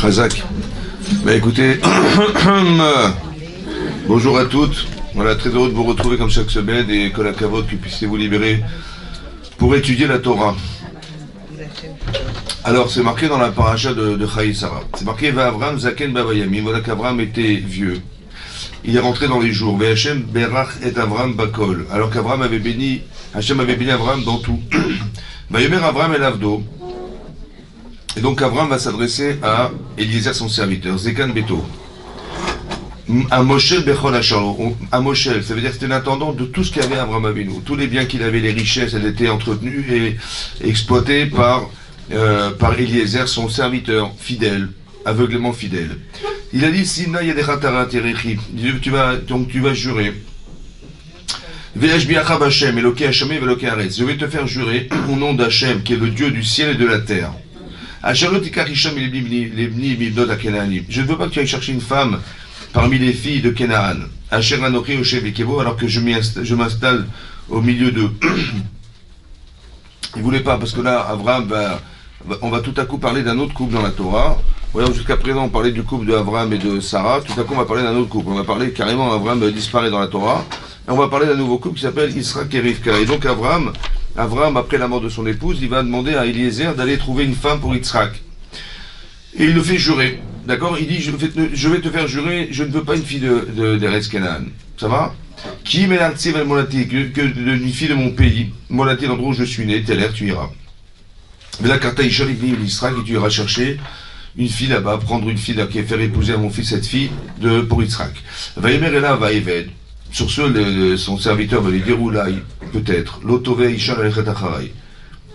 Khazak. Bah écoutez, bonjour à toutes. Voilà, très heureux de vous retrouver comme chaque semaine et que la cavote que puissiez vous libérer pour étudier la Torah. Alors c'est marqué dans la paracha de Chaï Sarah. C'est marqué Va'avram Zaken Bavayamim. Voilà qu'Avram était vieux. Il est rentré dans les jours. Ve'Hashem Berach et Avram Bakol. Alors qu'Avram avait béni, Hachem avait béni Avram dans tout. Vayomer Avram El Avdo. Et donc Avram va s'adresser à Eliezer, son serviteur, Zekan Beto. À Moshel Bechol Hachalo. À Moshel, ça veut dire que c'était l'intendant de tout ce qu'avait Avram Avinu. Tous les biens qu'il avait, les richesses, elles étaient entretenues et exploitées par Eliezer, son serviteur fidèle, aveuglément fidèle. Il a dit, Simna Yadechatara Terechi. Tu vas jurer. Ve'ashbiacha Hashem, Eloke Hashem, Eloke Haaretz. Je vais te faire jurer au nom d'Hachem, qui est le Dieu du ciel et de la terre. Je ne veux pas que tu ailles chercher une femme parmi les filles de Kenaan. Alors que je m'installe au milieu d'eux. Il voulait pas, parce que là, Avram on va tout à coup parler d'un autre couple dans la Torah. Voyons, jusqu'à présent, on parlait du couple d'Avram et de Sarah. Tout à coup, on va parler d'un autre couple. On va parler carrément, Avram disparaît dans la Torah. Et on va parler d'un nouveau couple qui s'appelle Yitzhak et Rivka. Et donc, Avram, après la mort de son épouse, il va demander à Eliezer d'aller trouver une femme pour Yitzhak. Et il le fait jurer. D'accord? Il dit, je vais te faire jurer, je ne veux pas une fille d'Eretz Canaan. Ça va? Qui met l'artsi vel molati, que une fille de mon pays, molati, l'endroit où je suis né, tel air, tu iras. Mais là, quand tu as Yitzhak, et tu iras chercher une fille là-bas, prendre une fille là, qui est faire épouser à mon fils cette fille pour Yitzhak. Va Yemer Ela va Eved. Sur ce, son serviteur va lui dire, oulaï, peut-être, l'otove Isha Alechet Acharai.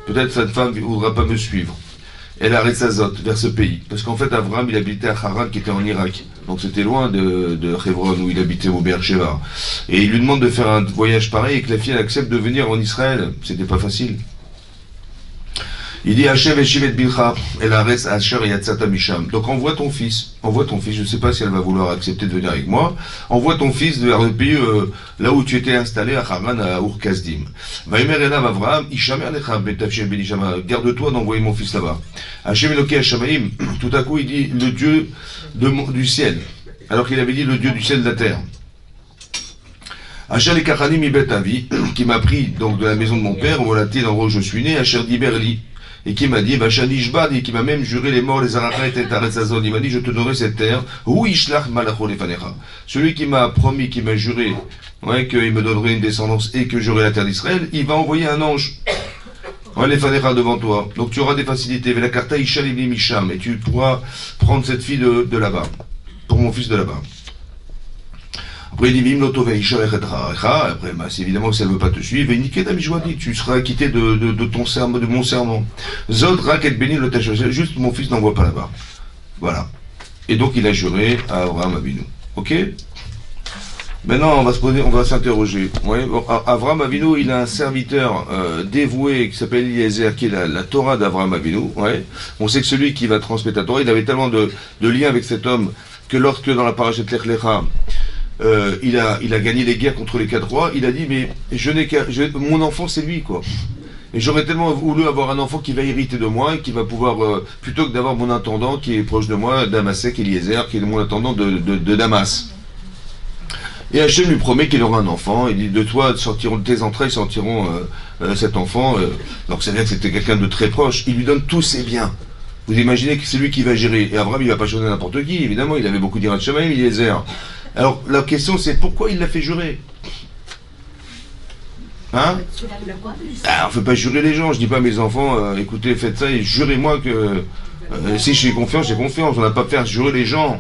Peut-être cette femme ne voudra pas me suivre. Elle arrête sa zot vers ce pays. Parce qu'en fait, Avram, il habitait à Haran, qui était en Irak. Donc c'était loin de Hebron, où il habitait au Beersheba. Et il lui demande de faire un voyage pareil et que la fille elle accepte de venir en Israël. C'était pas facile. Il dit Hachem Eshivet Bilcha, El Haaretz Asher Yatzata Misham. Donc envoie ton fils, je ne sais pas si elle va vouloir accepter de venir avec moi, envoie ton fils vers le pays là où tu étais installé à Haran, à Ur Kasdim. Vaïmer Elav Avram, Ishamer Lecha Betavshem Benishama, garde-toi d'envoyer mon fils là-bas. Hachem Eloke Hashamaim, tout à coup il dit le Dieu du ciel, alors qu'il avait dit le Dieu du ciel et de la terre. Hachar Ekachanim Ibet Avi, qui m'a pris donc de la maison de mon père, où l'endroit où je suis né, Hachar Diberli. Et qui m'a dit, et qui m'a même juré les morts, les arachas et Taretzazon. Il m'a dit, je te donnerai cette terre. Ou Ishlach Malacho Lefanecha. Celui qui m'a promis, qui m'a juré, qu'il me donnerait une descendance et que j'aurai la terre d'Israël, il va envoyer un ange. Lefanecha devant toi. Donc tu auras des facilités. La karta Ishal Ibn Misham. Et tu pourras prendre cette fille de là-bas. Pour mon fils de là-bas. Après, il dit, après, c'est évidemment que ça ne veut pas te suivre, et tu seras acquitté de ton serment, de mon serment. Zod, Raket, Béni, le Tachon, juste mon fils n'envoie pas là-bas. Voilà. Et donc, il a juré à Abraham Avinu. Ok? Maintenant, on va s'interroger. Ouais, Abraham Avinu, il a un serviteur dévoué qui s'appelle Eliezer, qui est la Torah d'Abraham Avinu. Ouais. On sait que celui qui va transmettre la Torah, il avait tellement de liens avec cet homme que lorsque dans la parashat Lech Lecha, il a gagné les guerres contre les 4 rois, il a dit, mais mon enfant c'est lui, quoi. Et j'aurais tellement voulu avoir un enfant qui va hériter de moi, qui va pouvoir, plutôt que d'avoir mon intendant qui est proche de moi, Damasek Eliezer, qui est mon intendant de Damas. Et Hachem lui promet qu'il aura un enfant, il dit, de toi sortiront, de tes entrailles sortiront cet enfant, donc c'est-à-dire que c'était quelqu'un de très proche, il lui donne tous ses biens. Vous imaginez que c'est lui qui va gérer, et Abraham il va pas choisir n'importe qui, évidemment, il avait beaucoup d'Irat Shamayim, Eliezer. Alors, la question c'est pourquoi il l'a fait jurer? Hein? On ne fait pas jurer les gens. Je dis pas à mes enfants, écoutez, faites ça et jurez-moi que si j'ai confiance, j'ai confiance. On n'a pas fait jurer les gens.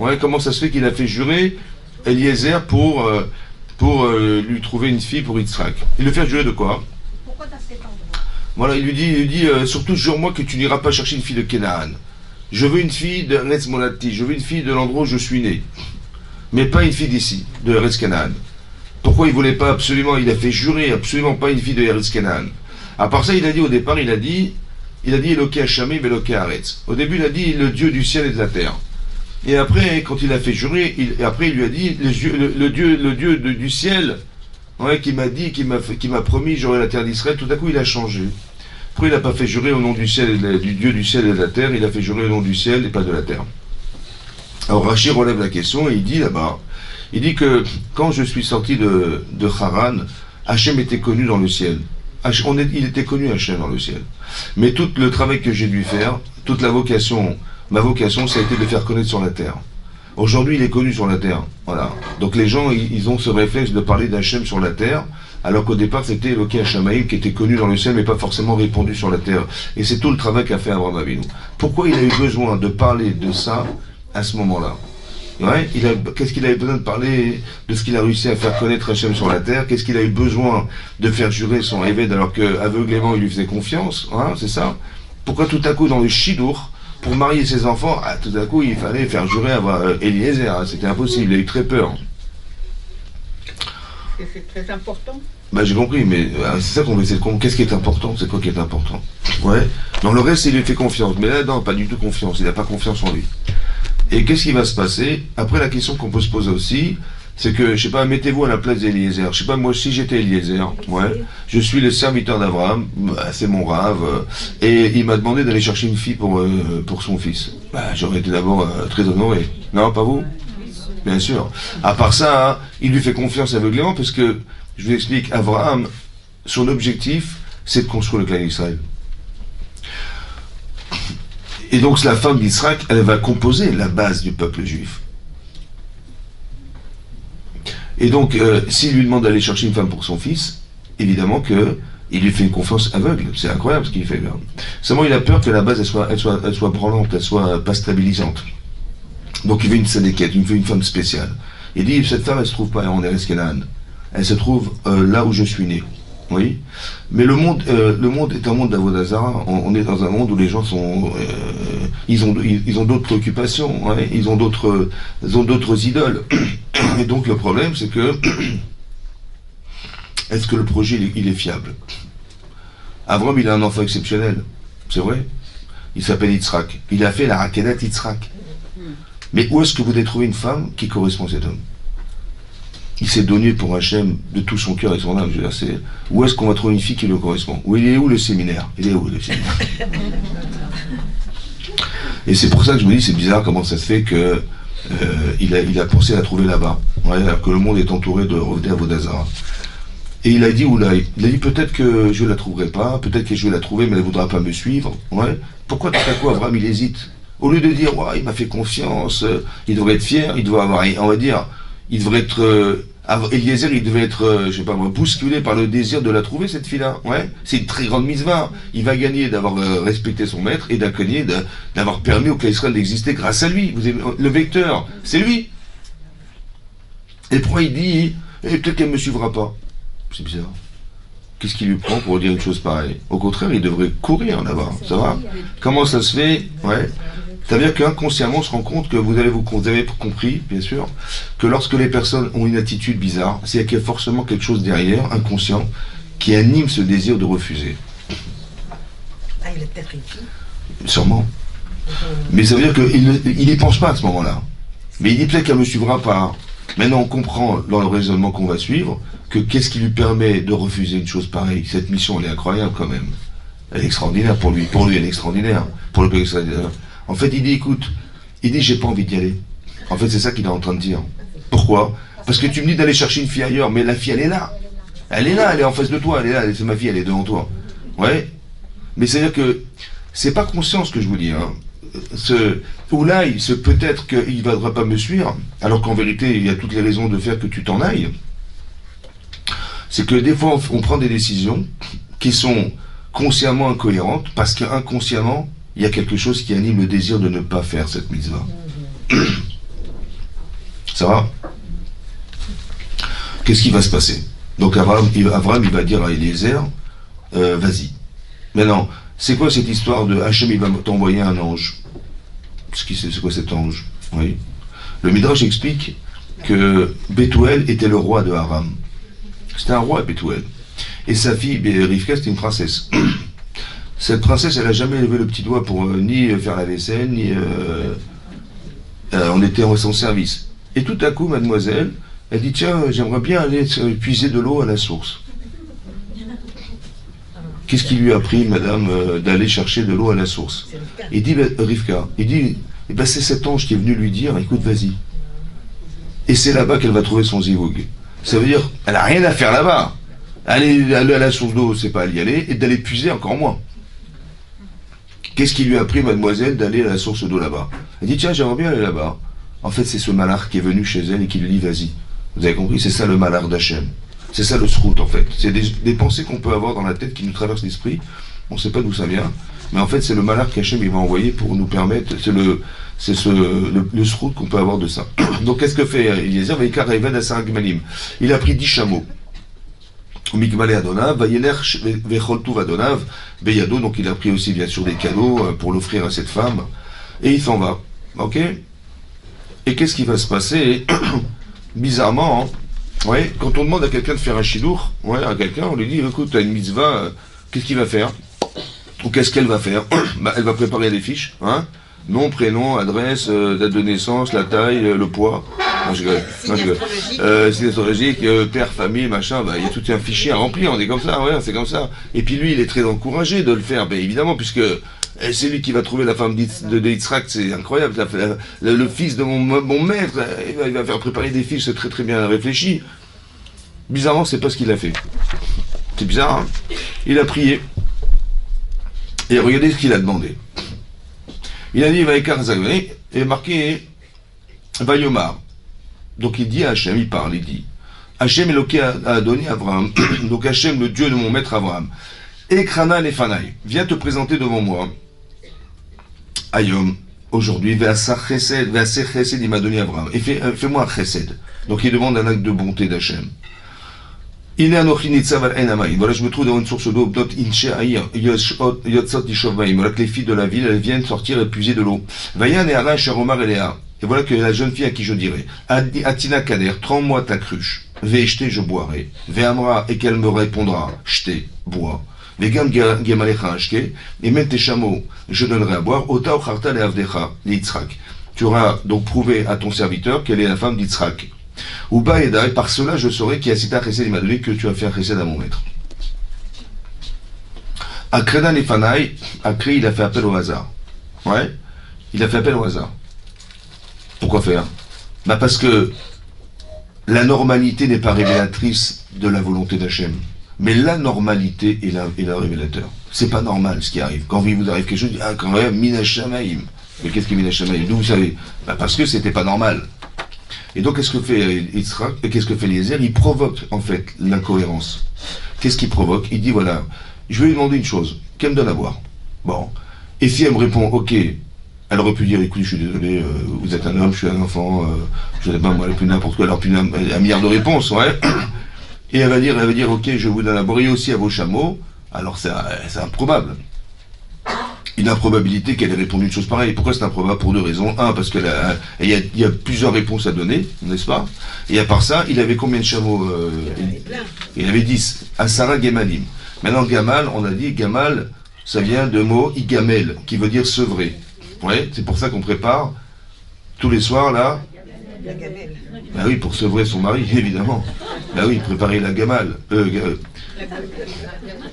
Ouais, comment ça se fait qu'il a fait jurer Eliezer pour lui trouver une fille pour Yitzhak? Il le fait jurer de quoi? Pourquoi dans cet endroit? Voilà, il lui dit surtout jure-moi que tu n'iras pas chercher une fille de Kenaan. Je veux une fille de Eretz Molati, je veux une fille de l'endroit où je suis né. Mais pas une fille d'ici, de Eretz Canaan. Pourquoi il voulait pas absolument, il a fait jurer absolument pas une fille de Eretz Canaan. À part ça, il a dit au départ, il a dit Eloke Hashamim Eloke Haaretz. Au début, il a dit le Dieu du ciel et de la terre. Et après, quand il a fait jurer, il lui a dit le Dieu du ciel, qui m'a dit, qui m'a promis j'aurai la terre d'Israël. Tout à coup, il a changé. Pourquoi il n'a pas fait jurer au nom du ciel, du Dieu du ciel et de la terre, il a fait jurer au nom du ciel et pas de la terre. Alors Rachi relève la question et il dit là-bas, il dit que quand je suis sorti de Haran, Hachem était connu dans le ciel. Il était connu Hachem dans le ciel. Mais tout le travail que j'ai dû faire, toute la vocation, ma vocation, ça a été de le faire connaître sur la terre. Aujourd'hui, il est connu sur la terre. Voilà. Donc les gens, ils ont ce réflexe de parler d'Hachem sur la terre, alors qu'au départ, c'était Eloké Hashamaïm qui était connu dans le ciel, mais pas forcément répandu sur la terre. Et c'est tout le travail qu'a fait Abraham Avinu. Pourquoi il a eu besoin de parler de ça à ce moment-là? Ouais, qu'est-ce qu'il avait besoin de parler de ce qu'il a réussi à faire connaître Hachem sur la terre? Qu'est-ce qu'il a eu besoin de faire jurer son Éved alors qu'aveuglément il lui faisait confiance? Hein, c'est ça? Pourquoi tout à coup dans le Shidour, pour marier ses enfants, tout à coup il fallait faire jurer à Eliezer? Hein, c'était impossible, il a eu très peur. Et c'est très important. Bah j'ai compris, mais c'est ça qu'on veut essayer de comprendre. Qu'est-ce qui est important? C'est quoi qui est important? Ouais. Dans le reste, il lui fait confiance. Mais là, non, pas du tout confiance. Il n'a pas confiance en lui. Et qu'est-ce qui va se passer? Après, la question qu'on peut se poser aussi, c'est que, je sais pas, mettez-vous à la place d'Eliezer. Je sais pas, moi, si j'étais Eliezer, ouais, je suis le serviteur d'Abraham, c'est mon rave, et il m'a demandé d'aller chercher une fille pour son fils. Bah, j'aurais été d'abord très honoré. Non, pas vous? Bien sûr. À part ça, hein, il lui fait confiance aveuglément, parce que, je vous explique, Abraham, son objectif, c'est de construire le clan d'Israël. Et donc la femme d'Israël, elle va composer la base du peuple juif. Et donc, s'il lui demande d'aller chercher une femme pour son fils, évidemment qu'il lui fait une confiance aveugle. C'est incroyable ce qu'il fait là. Seulement, il a peur que la base, elle soit branlante, elle soit pas stabilisante. Donc il veut une sénéquette, il veut une femme spéciale. Il dit, cette femme, elle se trouve pas en Eretz Canaan. Elle se trouve là où je suis né. Oui, mais le monde est un monde d'Avodazara. On est dans un monde où les gens sont, ils ont d'autres préoccupations, ouais, ils ont d'autres idoles. Et donc le problème, c'est que est-ce que le projet il est fiable? Avram, il a un enfant exceptionnel, c'est vrai. Il s'appelle Yitzhak. Il a fait la Rakedat Yitzhak. Mais où est-ce que vous devez trouver une femme qui correspond à cet homme? Il s'est donné pour Hachem de tout son cœur et son âme. Où est-ce qu'on va trouver une fille qui lui correspond? Il est où le séminaire? Il est où le séminaire? Et c'est pour ça que je me dis, c'est bizarre comment ça se fait que il a pensé à la trouver là-bas, ouais, alors que le monde est entouré de revenir à Vodazara. Et il a dit, il a dit peut-être que je la trouverai pas, peut-être que je vais la trouver, mais elle ne voudra pas me suivre. Ouais. Pourquoi tout à coup Abraham il hésite? Au lieu de dire, ouais, il m'a fait confiance, il devrait être fier, il devrait avoir, on va dire, il devrait être Eliezer, il devait être, je sais pas moi, bousculé par le désir de la trouver, cette fille-là. Ouais, c'est une très grande mitzvah. Il va gagner d'avoir respecté son maître et gagner d'avoir permis au clan Israël d'exister grâce à lui. Vous avez, le vecteur, c'est lui. Et pourquoi il dit, peut-être qu'elle ne me suivra pas? C'est bizarre. Qu'est-ce qui lui prend pour dire une chose pareille? Au contraire, il devrait courir là-bas. Ça va? Comment ça se fait? Ouais. C'est-à-dire qu'inconsciemment, on se rend compte que vous avez compris, bien sûr, que lorsque les personnes ont une attitude bizarre, c'est qu'il y a forcément quelque chose derrière, inconscient, qui anime ce désir de refuser. Ah, il est peut-être écrit. Sûrement. Mais ça veut dire qu'il n'y pense pas à ce moment-là. Mais il dit peut-être qu'elle ne me suivra pas. Maintenant, on comprend dans le raisonnement qu'on va suivre que qu'est-ce qui lui permet de refuser une chose pareille? Cette mission, elle est incroyable quand même. Elle est extraordinaire pour lui. Pour lui, elle est extraordinaire. Pour le pays extraordinaire. En fait, il dit, écoute, j'ai pas envie d'y aller. En fait, c'est ça qu'il est en train de dire. Pourquoi? Parce que tu me dis d'aller chercher une fille ailleurs, mais la fille, elle est là. Elle est là, elle est en face de toi, elle est là, c'est ma fille, elle est devant toi. Ouais. Mais c'est-à-dire que c'est pas conscient ce que je vous dis. Hein. Peut-être qu'il ne va pas me suivre, alors qu'en vérité, il y a toutes les raisons de faire que tu t'en ailles. C'est que des fois, on prend des décisions qui sont consciemment incohérentes, parce qu'inconsciemment, il y a quelque chose qui anime le désir de ne pas faire cette mitzvah. Ça va? Qu'est-ce qui va se passer? Donc Abraham, il va dire à Eliezer, vas-y. Maintenant, c'est quoi cette histoire de Hachem, il va t'envoyer un ange? C'est quoi cet ange? Oui. Le Midrash explique que Bethuel était le roi de Aram. C'était un roi, Bethuel. Et sa fille, Rivka, c'était une princesse. Cette princesse, elle n'a jamais levé le petit doigt pour ni faire la vaisselle, ni... on était en son service. Et tout à coup, mademoiselle, elle dit, tiens, j'aimerais bien aller puiser de l'eau à la source. qu'est-ce qui lui a pris, madame, d'aller chercher de l'eau à la source? C'est le père. Il dit, Rivka, il dit, eh ben, c'est cet ange qui est venu lui dire, écoute, vas-y. Et c'est là-bas qu'elle va trouver son zivoug. Ça veut dire, elle n'a rien à faire là-bas. Aller à la source d'eau, c'est pas y aller, et d'aller puiser encore moins. Qu'est-ce qui lui a pris, mademoiselle, d'aller à la source d'eau là-bas? Elle dit, tiens, j'aimerais bien aller là-bas. En fait, c'est ce malach qui est venu chez elle et qui lui dit, vas-y. Vous avez compris? C'est ça le malach d'Hachem. C'est ça le srout, en fait. C'est des pensées qu'on peut avoir dans la tête qui nous traversent l'esprit. On ne sait pas d'où ça vient. Mais en fait, c'est le malach qu'Hachem il va envoyer pour nous permettre. C'est le srout qu'on peut avoir de ça. Donc, qu'est-ce que fait Eliezer? Il a pris 10 chameaux. Mikmalé Adonav, Vayeler Vecholtuv Adonav, Beyado, donc il a pris aussi bien sûr des cadeaux pour l'offrir à cette femme, et il s'en va. Ok? Et qu'est-ce qui va se passer? Bizarrement, ouais, quand on demande à quelqu'un de faire un chidour, ouais, à quelqu'un, on lui dit, écoute, tu as une mitzvah, qu'est-ce qu'il va faire? Ou qu'est-ce qu'elle va faire? Bah, elle va préparer des fiches, hein? Nom, prénom, adresse, date de naissance, la taille, le poids. Non, je rigole. Signe astrologique, père, famille, machin, bah, il y a tout un fichier à remplir, on est comme ça, ouais, c'est comme ça. Et puis lui, il est très encouragé de le faire, ben évidemment, puisque c'est lui qui va trouver la femme de Yitzhak, c'est incroyable, le fils de mon maître, il va faire préparer des fiches, c'est très très bien réfléchi. Bizarrement, c'est pas ce qu'il a fait. C'est bizarre, hein? Il a prié. Et regardez ce qu'il a demandé. Il a dit, Vaikar Zagvé, et marqué, Vayomar. Donc il dit à Hachem, il parle, il dit, Hachem Eloké a donné à Abraham, donc Hachem, le Dieu de mon maître Abraham, Ekrana Nefanaï, viens te présenter devant moi, Ayom, aujourd'hui, Ve'asar Chesed, il m'a donné à Abraham, et fais-moi un Chesed. Donc il demande un acte de bonté d'Hachem. Voilà, je me trouve devant une source d'eau, voilà que les filles de la ville, elles viennent sortir et puiser de l'eau. Et voilà que la jeune fille à qui je dirais, Atina Kader, trempe-moi ta cruche, Ve'eshte, je boirai, Ve'amra, et qu'elle me répondra, Shte, bois, Ve'gam Gemalecha Ashke, et même tes chameaux, je donnerai à boire, Ota Ocharta le Avdecha, l'Yitzhak. Tu auras donc prouvé à ton serviteur qu'elle est la femme d'Yitzhak. Uba Edai, par cela je saurai qui a cité à Chesed, il m'a donné que tu as fait un Chesed à mon maître. Akreda Nefanaï, Akri, il a fait appel au hasard. Ouais, il a fait appel au hasard. Pourquoi faire? Bah parce que la normalité n'est pas révélatrice de la volonté d'Hachem. Mais la normalité est la révélateur. C'est pas normal ce qui arrive. Quand il vous arrive quelque chose, ah quand même, Minashamaim. Mais qu'est-ce que Minashamaim? D'où vous savez? Bah parce que c'était pas normal. Et donc, qu'est-ce que fait Yitzhak, et qu'est-ce que fait Eliezer? Il provoque, en fait, l'incohérence. Qu'est-ce qu'il provoque? Il dit, voilà, je vais lui demander une chose, qu'elle me donne à boire. Bon. Et si elle me répond, ok, elle aurait pu dire, écoute, je suis désolé, vous êtes un homme, je suis un enfant, je ne sais pas, moi, elle a plus n'importe quoi, elle a plus un milliard de réponses, ouais. Et elle va dire, ok, je vous donne à boire, et aussi à vos chameaux. Alors, c'est improbable. Une improbabilité qu'elle ait répondu une chose pareille. Pourquoi c'est improbable? Pour deux raisons. Un, parce qu'il y a plusieurs réponses à donner, n'est-ce pas? Et à part ça, il avait combien de chameaux? Il avait 10. Asara Gemalim. Maintenant, Gamal, on a dit, Gamal, ça vient de mot Igamel, qui veut dire sevrer. Ouais, c'est pour ça qu'on prépare tous les soirs, là. La gamelle. Bah oui, pour sevrer son mari, évidemment. Bah oui, préparer la Gamal.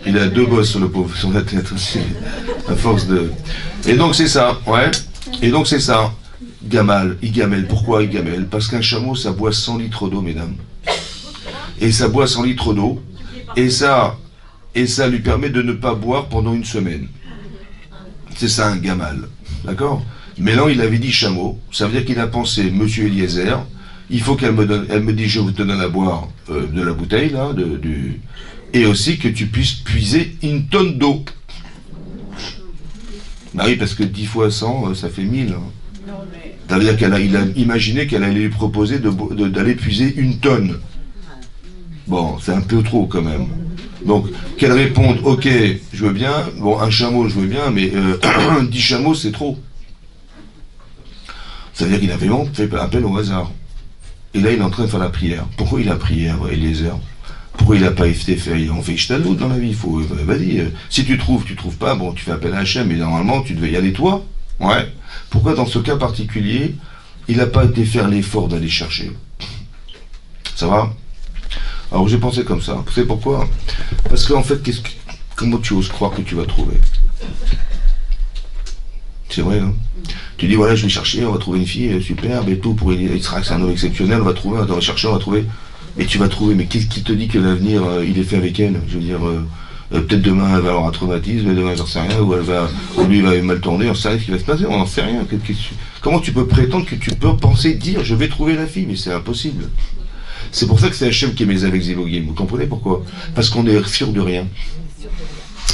Il a deux bosses sur le pauvre, sur la tête aussi, à force de... Et donc c'est ça, ouais. Et donc c'est ça. Gamal, Igamel. Pourquoi Igamel? Parce qu'un chameau, ça boit 100 litres d'eau, mesdames. Et ça boit 100 litres d'eau. Et ça lui permet de ne pas boire pendant une semaine. C'est ça un Gamal. D'accord? Mais là, il avait dit chameau. Ça veut dire qu'il a pensé, monsieur Eliezer, il faut qu'elle me donne, elle me dit, je vous donne à boire de la bouteille, là, et aussi que tu puisses puiser une tonne d'eau. Bah oui, parce que 10 fois 100, ça fait 1000. Hein. Ça veut dire il a imaginé qu'elle allait lui proposer d'aller puiser une tonne. Bon, c'est un peu trop quand même. Donc, qu'elle réponde, ok, je veux bien, bon, un chameau, je veux bien, mais 10 chameaux, c'est trop. Ça veut dire qu'il a vraiment fait appel au hasard. Et là, il est en train de faire la prière. Pourquoi il a prié, Eliezer? Pourquoi il n'a pas fait? On fait Ishtadlout dans la vie. Il faut, vas-y, si tu trouves pas, bon, tu fais appel à Hachem, mais normalement, tu devais y aller toi. Ouais. Pourquoi dans ce cas particulier, il n'a pas été faire l'effort d'aller chercher? Ça va? Alors j'ai pensé comme ça. Vous savez pourquoi? Parce qu'en fait, comment tu oses croire que tu vas trouver? C'est vrai, hein? Tu dis, voilà, je vais chercher, on va trouver une fille superbe et tout, pour Yitzhak, c'est un homme exceptionnel, on va trouver, on va chercher, on va trouver. Et tu vas trouver, mais qu'est-ce qui te dit que l'avenir, il est fait avec elle? Je veux dire, peut-être demain, elle va avoir un traumatisme, demain, j'en sais rien, ou lui, il va mal tourner, on sait rien ce qui va se passer, on n'en sait rien. Comment tu peux prétendre que tu peux penser, dire, je vais trouver la fille? Mais c'est impossible. C'est pour ça que c'est Hachem qui est mes avec Zivogim. Vous comprenez pourquoi? Parce qu'on est sûr de rien.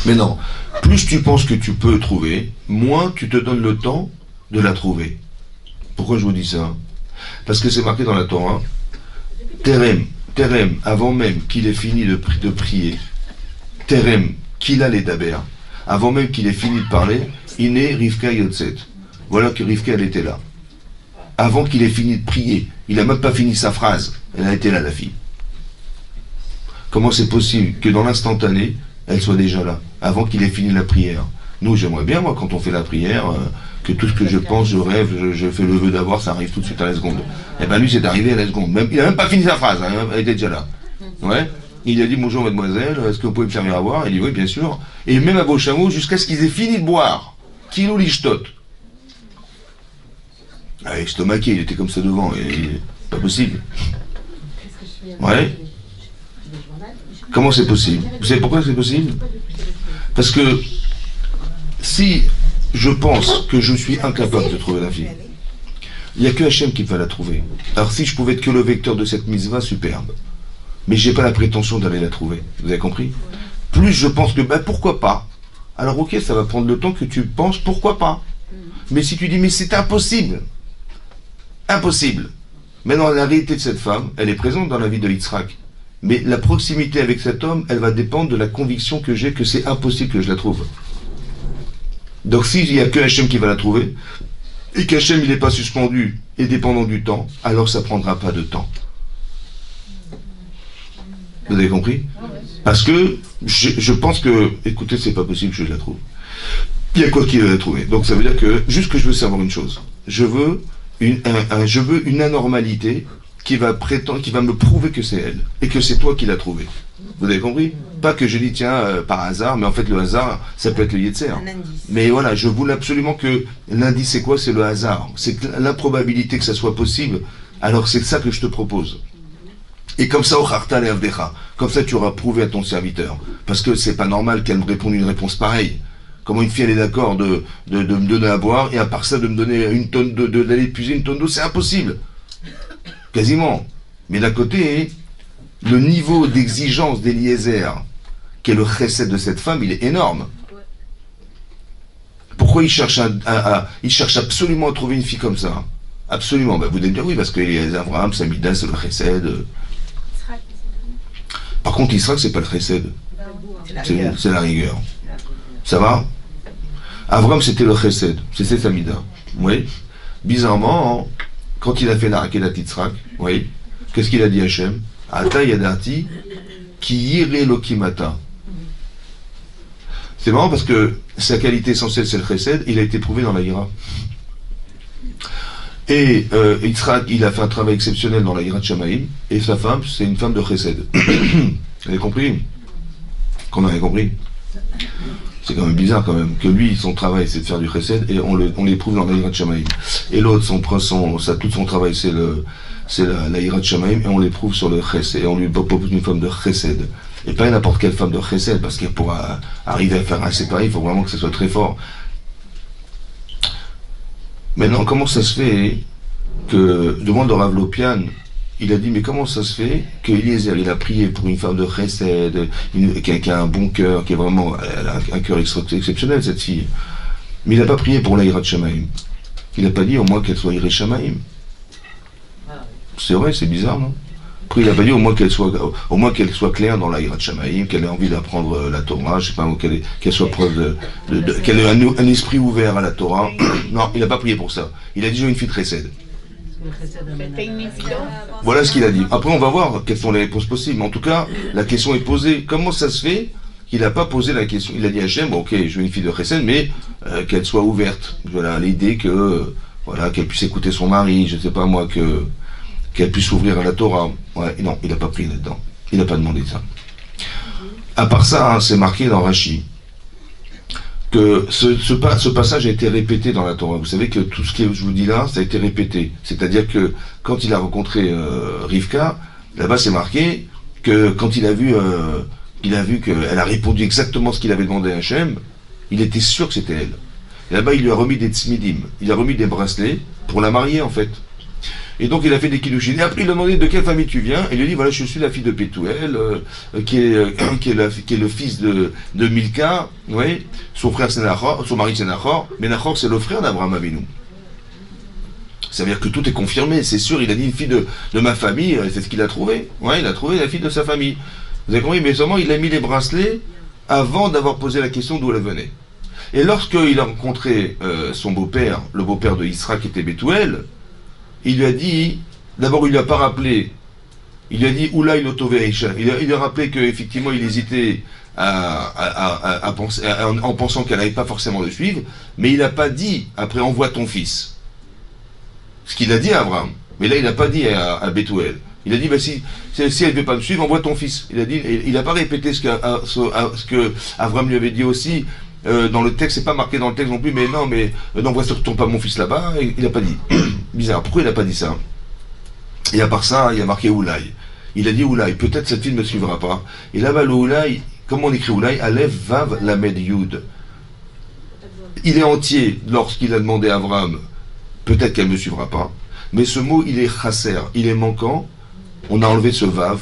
Mais non, plus tu penses que tu peux trouver, moins tu te donnes le temps de la trouver. Pourquoi je vous dis ça? Parce que c'est marqué dans la Torah, Terem, avant même qu'il ait fini de prier, Terem, qu'il a les daber, avant même qu'il ait fini de parler, Iné Rivka Yotzet. Voilà que Rivka, elle était là. Avant qu'il ait fini de prier, il n'a même pas fini sa phrase, elle a été là, la fille. Comment c'est possible que dans l'instantané, elle soit déjà là, avant qu'il ait fini la prière? Nous, j'aimerais bien, moi, quand on fait la prière, que tout ce que je pense, je rêve, je fais le vœu d'avoir, ça arrive tout de suite à la seconde. Et bien lui, c'est arrivé à la seconde. Il n'a même pas fini sa phrase, hein, elle était déjà là. Ouais. Il a dit, bonjour mademoiselle, est-ce que vous pouvez me faire à boire? Elle dit, oui, bien sûr. Et même à vos chameaux, jusqu'à ce qu'ils aient fini de boire. Kilo lishtot. Ah, estomaqué, il était comme ça devant, et pas possible. Ouais. Comment c'est possible? Vous savez pourquoi c'est possible? Parce que si je pense que je suis incapable de trouver la fille, il n'y a que Hachem qui va la trouver. Alors si je pouvais être que le vecteur de cette mitzvah, superbe. Mais j'ai pas la prétention d'aller la trouver. Vous avez compris? Plus je pense que, pourquoi pas? Alors ok, ça va prendre le temps que tu penses, pourquoi pas? Mais si tu dis, mais c'est impossible. Impossible. Maintenant, la réalité de cette femme, elle est présente dans la vie de Yitzhak. Mais la proximité avec cet homme, elle va dépendre de la conviction que j'ai que c'est impossible que je la trouve. Donc s'il n'y a que Hachem qui va la trouver, et qu'Hachem il n'est pas suspendu et dépendant du temps, alors ça ne prendra pas de temps. Vous avez compris? Parce que je pense que, écoutez, c'est pas possible que je la trouve. Il y a quoi qui va la trouver? Donc ça veut dire que, juste que je veux savoir une chose. Je veux une anormalité qui va me prouver que c'est elle, et que c'est toi qui l'as trouvée. Vous avez compris? Pas que je dis, tiens, par hasard, mais en fait le hasard, ça peut être le Yetzer. Mais voilà, je voulais absolument que l'indice, c'est quoi? C'est le hasard. C'est l'improbabilité que ça soit possible. Alors c'est ça que je te propose. Et comme ça, comme ça tu auras prouvé à ton serviteur. Parce que c'est pas normal qu'elle me réponde une réponse pareille. Comment une fille elle est d'accord de me donner à boire, et à part ça de me donner une tonne d'aller puiser une tonne d'eau, c'est impossible. Quasiment. Mais d'un côté, le niveau d'exigence d'Eliezer, qui est le chesed de cette femme, il est énorme. Pourquoi il cherche absolument à trouver une fille comme ça? Absolument. Vous allez me dire oui, parce que Abraham, Samida, c'est le chesed. Par contre, Israël, c'est pas le chesed. C'est la rigueur. Ça va? Abraham, c'était le chesed. C'était Samida. Oui. Bizarrement, quand il a fait la Rakedat Yitzhak, oui, qu'est-ce qu'il a dit Hachem? Ata yadati ki yire lokimata. C'est marrant parce que sa qualité essentielle, c'est le chesed, il a été prouvé dans la Hira. Et Yitzhak, il a fait un travail exceptionnel dans la Hirat Shamaïm, et sa femme, c'est une femme de chesed. Vous avez compris? Qu'on avait compris? C'est quand même bizarre quand même, que lui, son travail, c'est de faire du chesed, et on l'éprouve dans la Hirat Shamaïm. Et l'autre, tout son travail, c'est la Hirat Shamaïm, et on l'éprouve sur le chesed, et on lui propose une femme de chesed. Et pas n'importe quelle femme de chesed, parce que pour arriver à faire un séparé, il faut vraiment que ça soit très fort. Maintenant, comment ça se fait que, demande au Rav Lopian, il a dit, mais comment ça se fait que Eliezer, il a prié pour une femme de chesed, qui a un bon cœur, qui est vraiment, elle a un cœur exceptionnel, cette fille. Mais il n'a pas prié pour la Hirat Shamaïm. Il n'a pas dit au moins qu'elle soit Hirat Shamaïm. C'est vrai, c'est bizarre, non? Après, il n'a pas dit au moins qu'elle soit claire dans la Hirat Shamaïm, qu'elle ait envie d'apprendre la Torah, je sais pas, qu'elle soit preuve qu'elle ait un esprit ouvert à la Torah. Non, il n'a pas prié pour ça. Il a dit, j'ai une fille de chesed. Voilà ce qu'il a dit. Après, on va voir quelles sont les réponses possibles. Mais en tout cas, la question est posée. Comment ça se fait qu'il n'a pas posé la question? Il a dit à Hachem, bon, ok, je veux une fille de chesed, mais qu'elle soit ouverte. Voilà, l'idée qu'elle puisse écouter son mari, je ne sais pas moi, qu'elle puisse s'ouvrir à la Torah. Ouais, non, il n'a pas pris là-dedans. Il n'a pas demandé ça. À part ça, hein, c'est marqué dans Rashi que ce passage a été répété dans la Torah. Vous savez que tout ce que je vous dis là, ça a été répété. C'est-à-dire que quand il a rencontré Rivka, là-bas c'est marqué que quand il a vu qu'elle a répondu exactement ce qu'il avait demandé à Hachem, il était sûr que c'était elle. Et là-bas, il lui a remis des tzmidim, il a remis des bracelets pour la marier en fait. Et donc il a fait des kiddushin. Et après il a demandé de quelle famille tu viens. Et il lui a dit voilà, je suis la fille de Pétuel, qui est le fils de Milka, oui, son frère c'est Nahor, son mari c'est Nahor, mais Nahor c'est le frère d'Abraham Avinu. Ça veut dire que tout est confirmé, c'est sûr, il a dit une fille de ma famille, c'est ce qu'il a trouvé. Ouais, il a trouvé la fille de sa famille. Vous avez compris, mais seulement il a mis les bracelets avant d'avoir posé la question d'où elle venait. Et lorsqu'il a rencontré son beau-père, le beau-père de Isra qui était Bethuel, il lui a dit, d'abord il lui a pas rappelé, il lui a dit Oula il il a rappelé qu'effectivement il hésitait à penser, en pensant qu'elle n'allait pas forcément le suivre, mais il n'a pas dit après envoie ton fils. Ce qu'il a dit à Abraham, mais là il n'a pas dit à Bethuel. Il a dit bah, si elle ne veut pas me suivre, envoie ton fils. Il a dit, il n'a pas répété ce que Abraham lui avait dit aussi. Dans le texte, c'est pas marqué dans le texte non plus, mais non, n'envoie surtout pas mon fils là-bas. Il n'a pas dit. Bizarre. Pourquoi il n'a pas dit ça? Et à part ça, il a marqué Oulaï. Il a dit Oulaï. Peut-être cette fille ne me suivra pas. Et là-bas, le Oulaï, comment on écrit Oulaï? Aleph Vav Lamed Yud. Il est entier lorsqu'il a demandé à Abraham. Peut-être qu'elle ne me suivra pas. Mais ce mot, il est chasser, il est manquant. On a enlevé ce Vav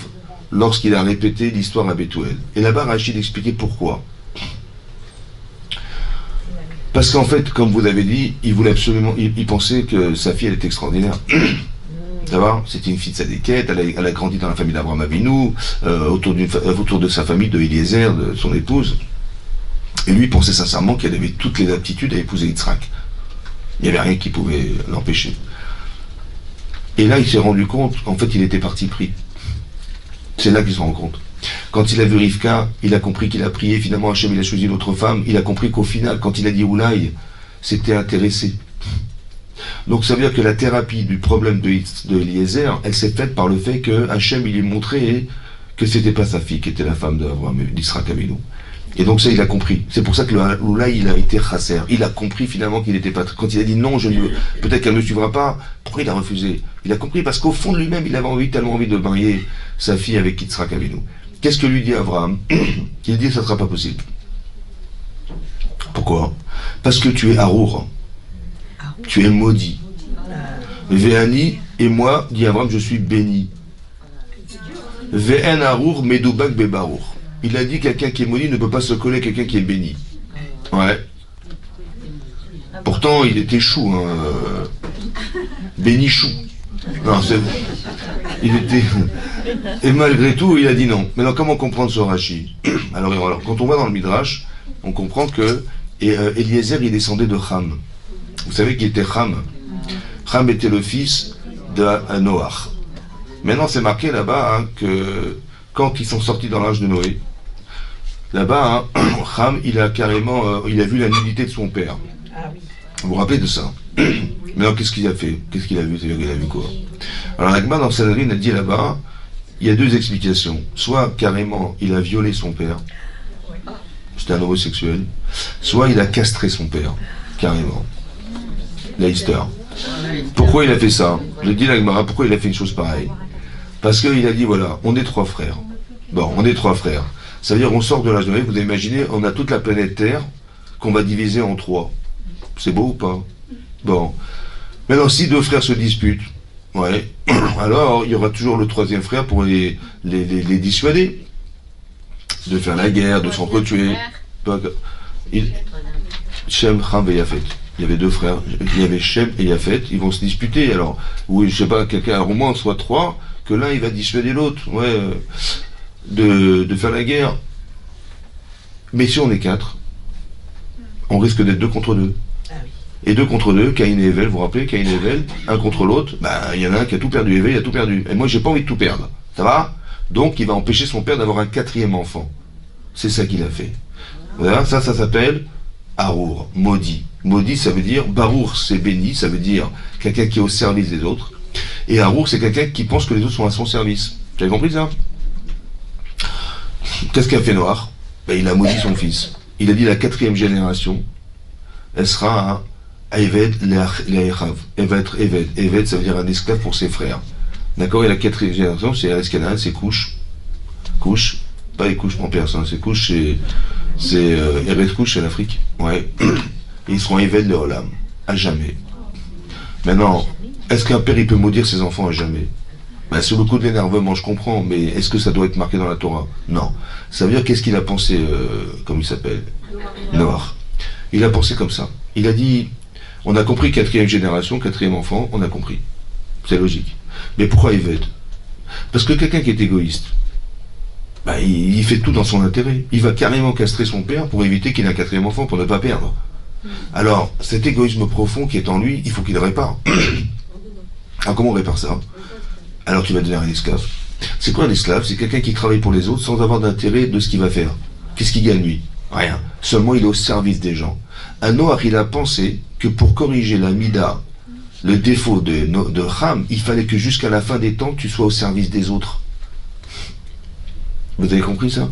lorsqu'il a répété l'histoire à Bethuel. Et là-bas, Rachid expliquait pourquoi. Parce qu'en fait, comme vous l'avez dit, il voulait absolument, il pensait que sa fille, elle était extraordinaire. Ça va? C'était une fille de Sadéquette, elle a grandi dans la famille d'Abraham Avinu, autour de sa famille, de Eliezer, de son épouse. Et lui, il pensait sincèrement qu'elle avait toutes les aptitudes à épouser Yitzhak. Il n'y avait rien qui pouvait l'empêcher. Et là, il s'est rendu compte qu'en fait, il était parti pris. C'est là qu'il se rend compte. Quand il a vu Rivka, il a compris qu'il a prié, finalement Hachem il a choisi l'autre femme, il a compris qu'au final, quand il a dit Oulaï, c'était intéressé. Donc ça veut dire que la thérapie du problème de Eliezer, elle s'est faite par le fait que Hachem il lui montrait que c'était pas sa fille qui était la femme d'Israël Avinu. Et donc ça il a compris. C'est pour ça que Oulaï il a été chasser. Il a compris finalement qu'il n'était pas... Quand il a dit non, peut-être qu'elle ne me suivra pas, pourquoi il a refusé? Il a compris parce qu'au fond de lui-même, il avait tellement envie de marier sa fille avec Yitzhak Avinu. Qu'est-ce que lui dit Abraham? Il dit ça ne sera pas possible. Pourquoi? Parce que tu es Harour. Tu es maudit. Ve'ani, et moi, dit Abraham, je suis béni. Ve'en Harour, Medoubak Bebarour. Il a dit quelqu'un qui est maudit ne peut pas se coller à quelqu'un qui est béni. Ouais. Pourtant, il était chou. Béni chou. Non, il était... Et malgré tout, il a dit non. Maintenant, comment comprendre ce Rashi? alors, quand on va dans le Midrash, on comprend que Eliezer, il descendait de Ham. Vous savez qui était Ham? Ham était le fils de Noach. Maintenant, c'est marqué là-bas que quand ils sont sortis dans l'âge de Noé, là-bas, Ham, il a carrément, il a vu la nudité de son père. Vous vous rappelez de ça? Maintenant, qu'est-ce qu'il a fait? Qu'est-ce qu'il a vu? C'est-à-dire qu'il a vu quoi? Alors, l'Agma dans Sanhedrin a dit là-bas, il y a deux explications. Soit, carrément, il a violé son père. C'était un homosexuel. Soit, il a castré son père. Carrément. Leister. Pourquoi il a fait ça? Je dis l'Agmara, pourquoi il a fait une chose pareille? Parce qu'il a dit, voilà, on est trois frères. Bon, on est trois frères. Ça veut dire, on sort de l'âge de Noé, vous imaginez, on a toute la planète Terre qu'on va diviser en trois. C'est beau ou pas? Bon. Maintenant, si deux frères se disputent, ouais, alors il y aura toujours le troisième frère pour les dissuader de faire la guerre, de s'entretuer. Shem, Ham et Yafet. Il y avait deux frères, il y avait Shem et Yafet, ils vont se disputer. Alors, oui, je sais pas, quelqu'un, au moins soit trois, que l'un il va dissuader l'autre, ouais, de faire la guerre. Mais si on est quatre, on risque d'être deux contre deux. Et deux contre deux, Caïn et Evel, vous vous rappelez, Caïn et Evel, un contre l'autre, il y en a un qui a tout perdu, Evel, il a tout perdu. Et moi, j'ai pas envie de tout perdre. Ça va? Donc, il va empêcher son père d'avoir un quatrième enfant. C'est ça qu'il a fait. Voilà, ça s'appelle Harour, maudit. Maudit, ça veut dire, Barour, c'est béni, ça veut dire quelqu'un qui est au service des autres. Et Harour, c'est quelqu'un qui pense que les autres sont à son service. Vous avez compris ça? Qu'est-ce qu'a fait Noach? Ben, il a maudit son fils. Il a dit la 4e génération, elle sera un Eved Le'achav. Elle va être Eved. Eved, ça veut dire un esclave pour ses frères. D'accord? Et la 4e génération, c'est Eretz Canaan, c'est couche. Couche, pas les couches pour personne, c'est couche, c'est Eretz couche, c'est l'Afrique. Ouais. Et ils seront Eved Le'olam. À jamais. Maintenant, est-ce qu'un père, il peut maudire ses enfants à jamais? Ben, sur le coup de l'énervement, je comprends, mais est-ce que ça doit être marqué dans la Torah? Non. Ça veut dire qu'est-ce qu'il a pensé, comme il s'appelle? Noach. Il a pensé comme ça. Il a dit, on a compris 4e génération, 4e enfant, on a compris. C'est logique. Mais pourquoi Eved? Parce que quelqu'un qui est égoïste, ben, il fait tout dans son intérêt. Il va carrément castrer son père pour éviter qu'il ait un 4e enfant, pour ne pas perdre. Alors, cet égoïsme profond qui est en lui, il faut qu'il le répare. Alors comment on répare ça? Alors tu vas devenir un esclave. C'est quoi un esclave? C'est quelqu'un qui travaille pour les autres sans avoir d'intérêt de ce qu'il va faire. Qu'est-ce qu'il gagne lui? Rien. Seulement il est au service des gens. Un Noach, il a pensé que pour corriger la mida, le défaut de Ham, il fallait que jusqu'à la fin des temps, tu sois au service des autres. Vous avez compris ça?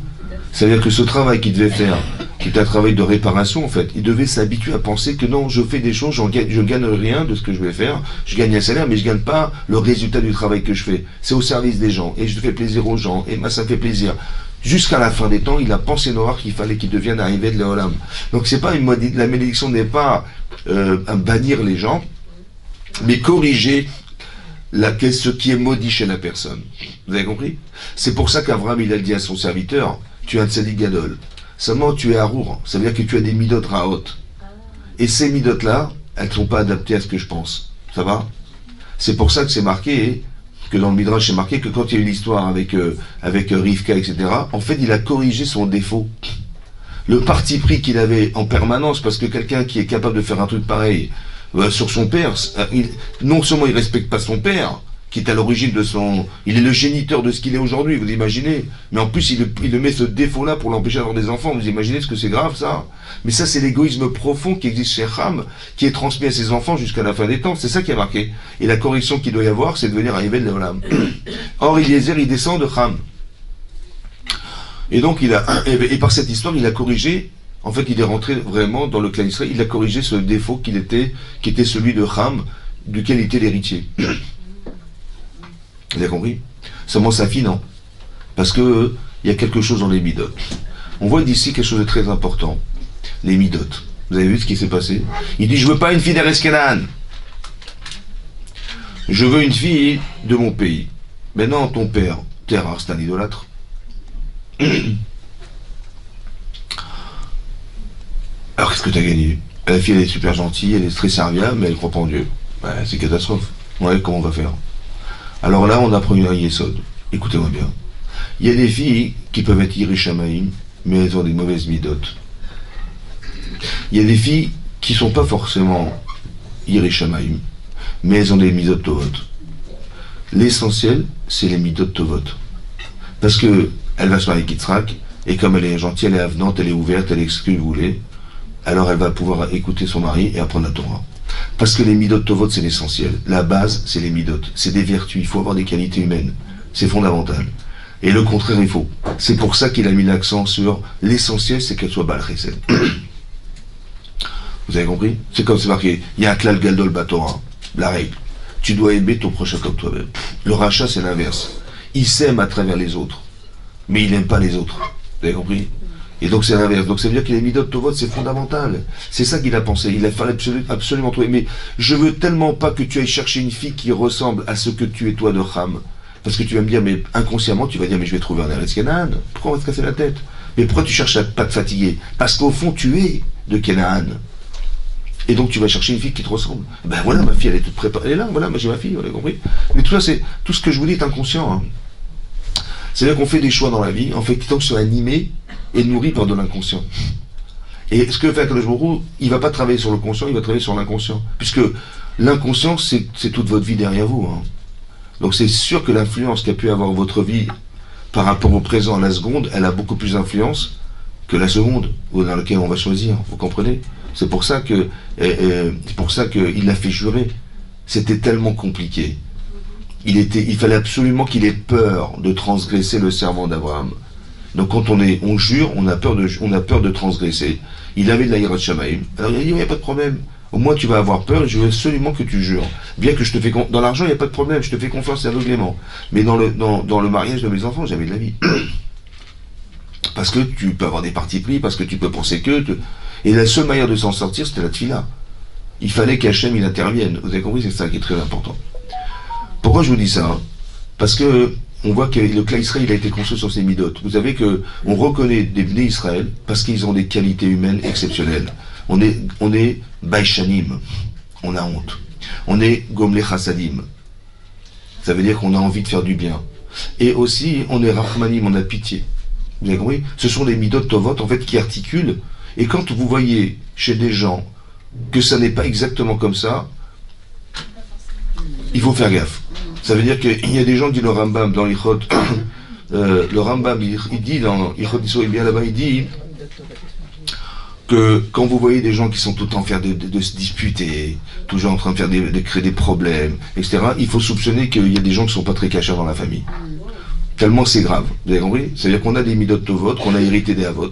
Ça veut dire que ce travail qu'il devait faire, qui est un travail de réparation en fait, il devait s'habituer à penser que non, je fais des choses, je gagne rien de ce que je vais faire, je gagne un salaire, mais je gagne pas le résultat du travail que je fais. C'est au service des gens, et je fais plaisir aux gens, et ça me fait plaisir. Jusqu'à la fin des temps, il a pensé Noach qu'il fallait qu'il devienne un Eved Le'olam. Donc c'est pas la malédiction n'est pas à bannir les gens, mais corriger ce qui est maudit chez la personne. Vous avez compris? C'est pour ça qu'Abraham il a dit à son serviteur, tu es un tzadik gadol. Seulement tu es arour, ça veut dire que tu as des midot raot. Et ces midot là, elles ne sont pas adaptées à ce que je pense. Ça va? C'est pour ça que c'est marqué, que dans le Midrash c'est marqué que quand il y a eu l'histoire avec Rivka, etc., en fait il a corrigé son défaut. Le parti pris qu'il avait en permanence, parce que quelqu'un qui est capable de faire un truc pareil sur son père, non seulement il respecte pas son père, qui est à l'origine de son... Il est le géniteur de ce qu'il est aujourd'hui, vous imaginez? Mais en plus, il met ce défaut-là pour l'empêcher d'avoir des enfants. Vous imaginez ce que c'est grave, ça? Mais ça, c'est l'égoïsme profond qui existe chez Ham, qui est transmis à ses enfants jusqu'à la fin des temps. C'est ça qui est marqué. Et la correction qu'il doit y avoir, c'est de devenir un Eved Le'olam. Or, Eliezer, il descend de Ham. Et donc, et par cette histoire, il a corrigé... En fait, il est rentré vraiment dans le clan Israël. Il a corrigé ce défaut qui était celui de Ham, duquel il était l'héritier. Vous avez compris? Seulement sa fille, non. Parce que il y a quelque chose dans les midotes. On voit d'ici quelque chose de très important. Les midotes. Vous avez vu ce qui s'est passé? Il dit, je veux pas une fille d'Eretz Canaan. Je veux une fille de mon pays. Maintenant, ton père, Terah, c'est un idolâtre. Alors, qu'est-ce que tu as gagné? La fille, elle est super gentille, elle est très serviable, mais elle croit pas en Dieu. Ouais, c'est catastrophe. Ouais, comment on va faire? Alors là, on apprend un yesod. Écoutez-moi bien. Il y a des filles qui peuvent être Yirishamaïm, mais elles ont des mauvaises midotes. Il y a des filles qui ne sont pas forcément Yirishamaïm, mais elles ont des midotes tovot. L'essentiel, c'est les midotes tovot. Parce que elle va se marier avec Yitzhak, et comme elle est gentille, elle est avenante, elle est ouverte, elle est ce que vous voulez, alors elle va pouvoir écouter son mari et apprendre la Torah. Parce que les midot tovot, c'est l'essentiel. La base, c'est les midot. C'est des vertus. Il faut avoir des qualités humaines. C'est fondamental. Et le contraire est faux. C'est pour ça qu'il a mis l'accent sur l'essentiel, c'est qu'elle soit Baal Chesed. Vous avez compris? C'est comme c'est marqué. Il y a un klal gadol batorah. La règle. Tu dois aimer ton prochain comme toi-même. Le rachat, c'est l'inverse. Il s'aime à travers les autres. Mais il n'aime pas les autres. Vous avez compris? Et donc c'est l'inverse. Donc ça veut dire qu'il a mis d'autres votes, c'est fondamental. C'est ça qu'il a pensé. Il a fallu absolument trouver. Mais je veux tellement pas que tu ailles chercher une fille qui ressemble à ce que tu es toi de Ham. Parce que tu vas me dire, mais inconsciemment, tu vas dire, mais je vais trouver un Eretz Canaan. Pourquoi on va se casser la tête? Mais pourquoi tu cherches à pas te fatiguer? Parce qu'au fond, tu es de Canaan. Et donc tu vas chercher une fille qui te ressemble. Ben voilà, ma fille, elle est toute préparée. Elle est là, voilà, moi j'ai ma fille, vous avez compris? Mais tout ça, c'est tout ce que je vous dis est inconscient. Hein. C'est-à-dire qu'on fait des choix dans la vie, en fait, tant que sont animés et nourris par de l'inconscient. Et ce que fait Akadosh Baruch Hu, il ne va pas travailler sur le conscient, il va travailler sur l'inconscient. Puisque l'inconscient, c'est toute votre vie derrière vous. Hein. Donc c'est sûr que l'influence qu'a pu avoir votre vie par rapport au présent à la seconde, elle a beaucoup plus d'influence que la seconde dans laquelle on va choisir. Vous comprenez? C'est pour ça que il l'a fait jurer. C'était tellement compliqué. Il fallait absolument qu'il ait peur de transgresser le serment d'Abraham. Donc quand on jure, on a peur de transgresser. Il avait de la hirat shamaim. Alors il a dit, il n'y a pas de problème. Au moins tu vas avoir peur et je veux absolument que tu jures. Bien que je te fais dans l'argent, il n'y a pas de problème, je te fais confiance aveuglément. Mais dans le mariage de mes enfants, j'avais de la vie. Parce que tu peux avoir des partis pris, parce que tu peux penser Et la seule manière de s'en sortir, c'était la tfila. Il fallait qu'Hachem il intervienne. Vous avez compris, c'est ça qui est très important. Pourquoi je vous dis ça? Parce que on voit que le clan Israël il a été construit sur ces midotes. Vous savez que on reconnaît des Bnei Israël parce qu'ils ont des qualités humaines exceptionnelles. On est baïchanim, on a honte. On est gomle chassadim. Ça veut dire qu'on a envie de faire du bien. Et aussi, on est rachmanim, on a pitié. Vous avez compris? Ce sont des midot tovot en fait qui articulent. Et quand vous voyez chez des gens que ça n'est pas exactement comme ça, il faut faire gaffe. Ça veut dire qu'il y a des gens qui disent le Rambam dans l'Ichot, le Rambam il dit dans l'Ichot d'Israël, bien là-bas il dit que quand vous voyez des gens qui sont tout le temps en train de se disputer, toujours en train de faire de créer des problèmes, etc., il faut soupçonner qu'il y a des gens qui ne sont pas très cachers dans la famille. Tellement c'est grave. Vous avez compris? C'est-à-dire qu'on a des midot tovot, qu'on a hérité des avot.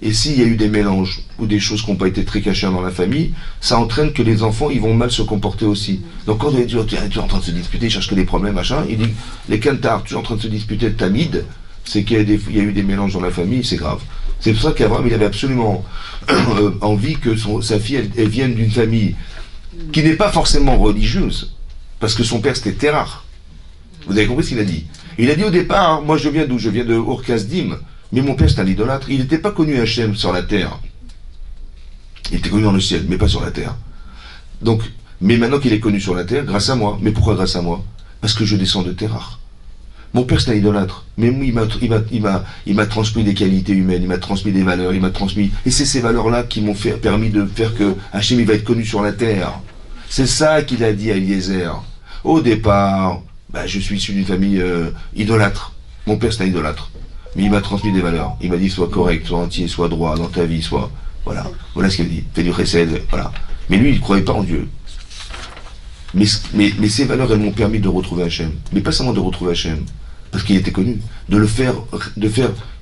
Et s'il y a eu des mélanges ou des choses qui n'ont pas été très cachées dans la famille, ça entraîne que les enfants, ils vont mal se comporter aussi. Donc quand on dit, tu es en train de se disputer, ils cherchent que des problèmes, machin, il dit, les cantars, tu es en train de se disputer de tamid, c'est qu'il y a eu des mélanges dans la famille, c'est grave. C'est pour ça qu'Abraham, il avait absolument envie que sa fille, elle vienne d'une famille qui n'est pas forcément religieuse, parce que son père, c'était Terach. Vous avez compris ce qu'il a dit? Il a dit au départ, moi je viens d'où? Je viens de Ur-Kasdim. Mais mon père, c'est un idolâtre. Il n'était pas connu Hachem sur la terre. Il était connu dans le ciel, mais pas sur la terre. Donc, mais maintenant qu'il est connu sur la terre, grâce à moi. Mais pourquoi grâce à moi? Parce que je descends de Terach. Mon père, c'est un idolâtre. Mais il m'a transmis des qualités humaines, il m'a transmis des valeurs, il m'a transmis... Et c'est ces valeurs-là qui m'ont permis de faire que Hachem, il va être connu sur la terre. C'est ça qu'il a dit à Eliezer. Au départ, je suis issu d'une famille idolâtre. Mon père, c'est un idolâtre. Mais il m'a transmis des valeurs. Il m'a dit sois correct, sois entier, sois droit dans ta vie, sois... Voilà. Voilà ce qu'il a dit. Fais du chesed, voilà. Mais lui, il ne croyait pas en Dieu. Mais ces valeurs, elles m'ont permis de retrouver Hachem. Mais pas seulement de retrouver Hachem, parce qu'il était connu. De faire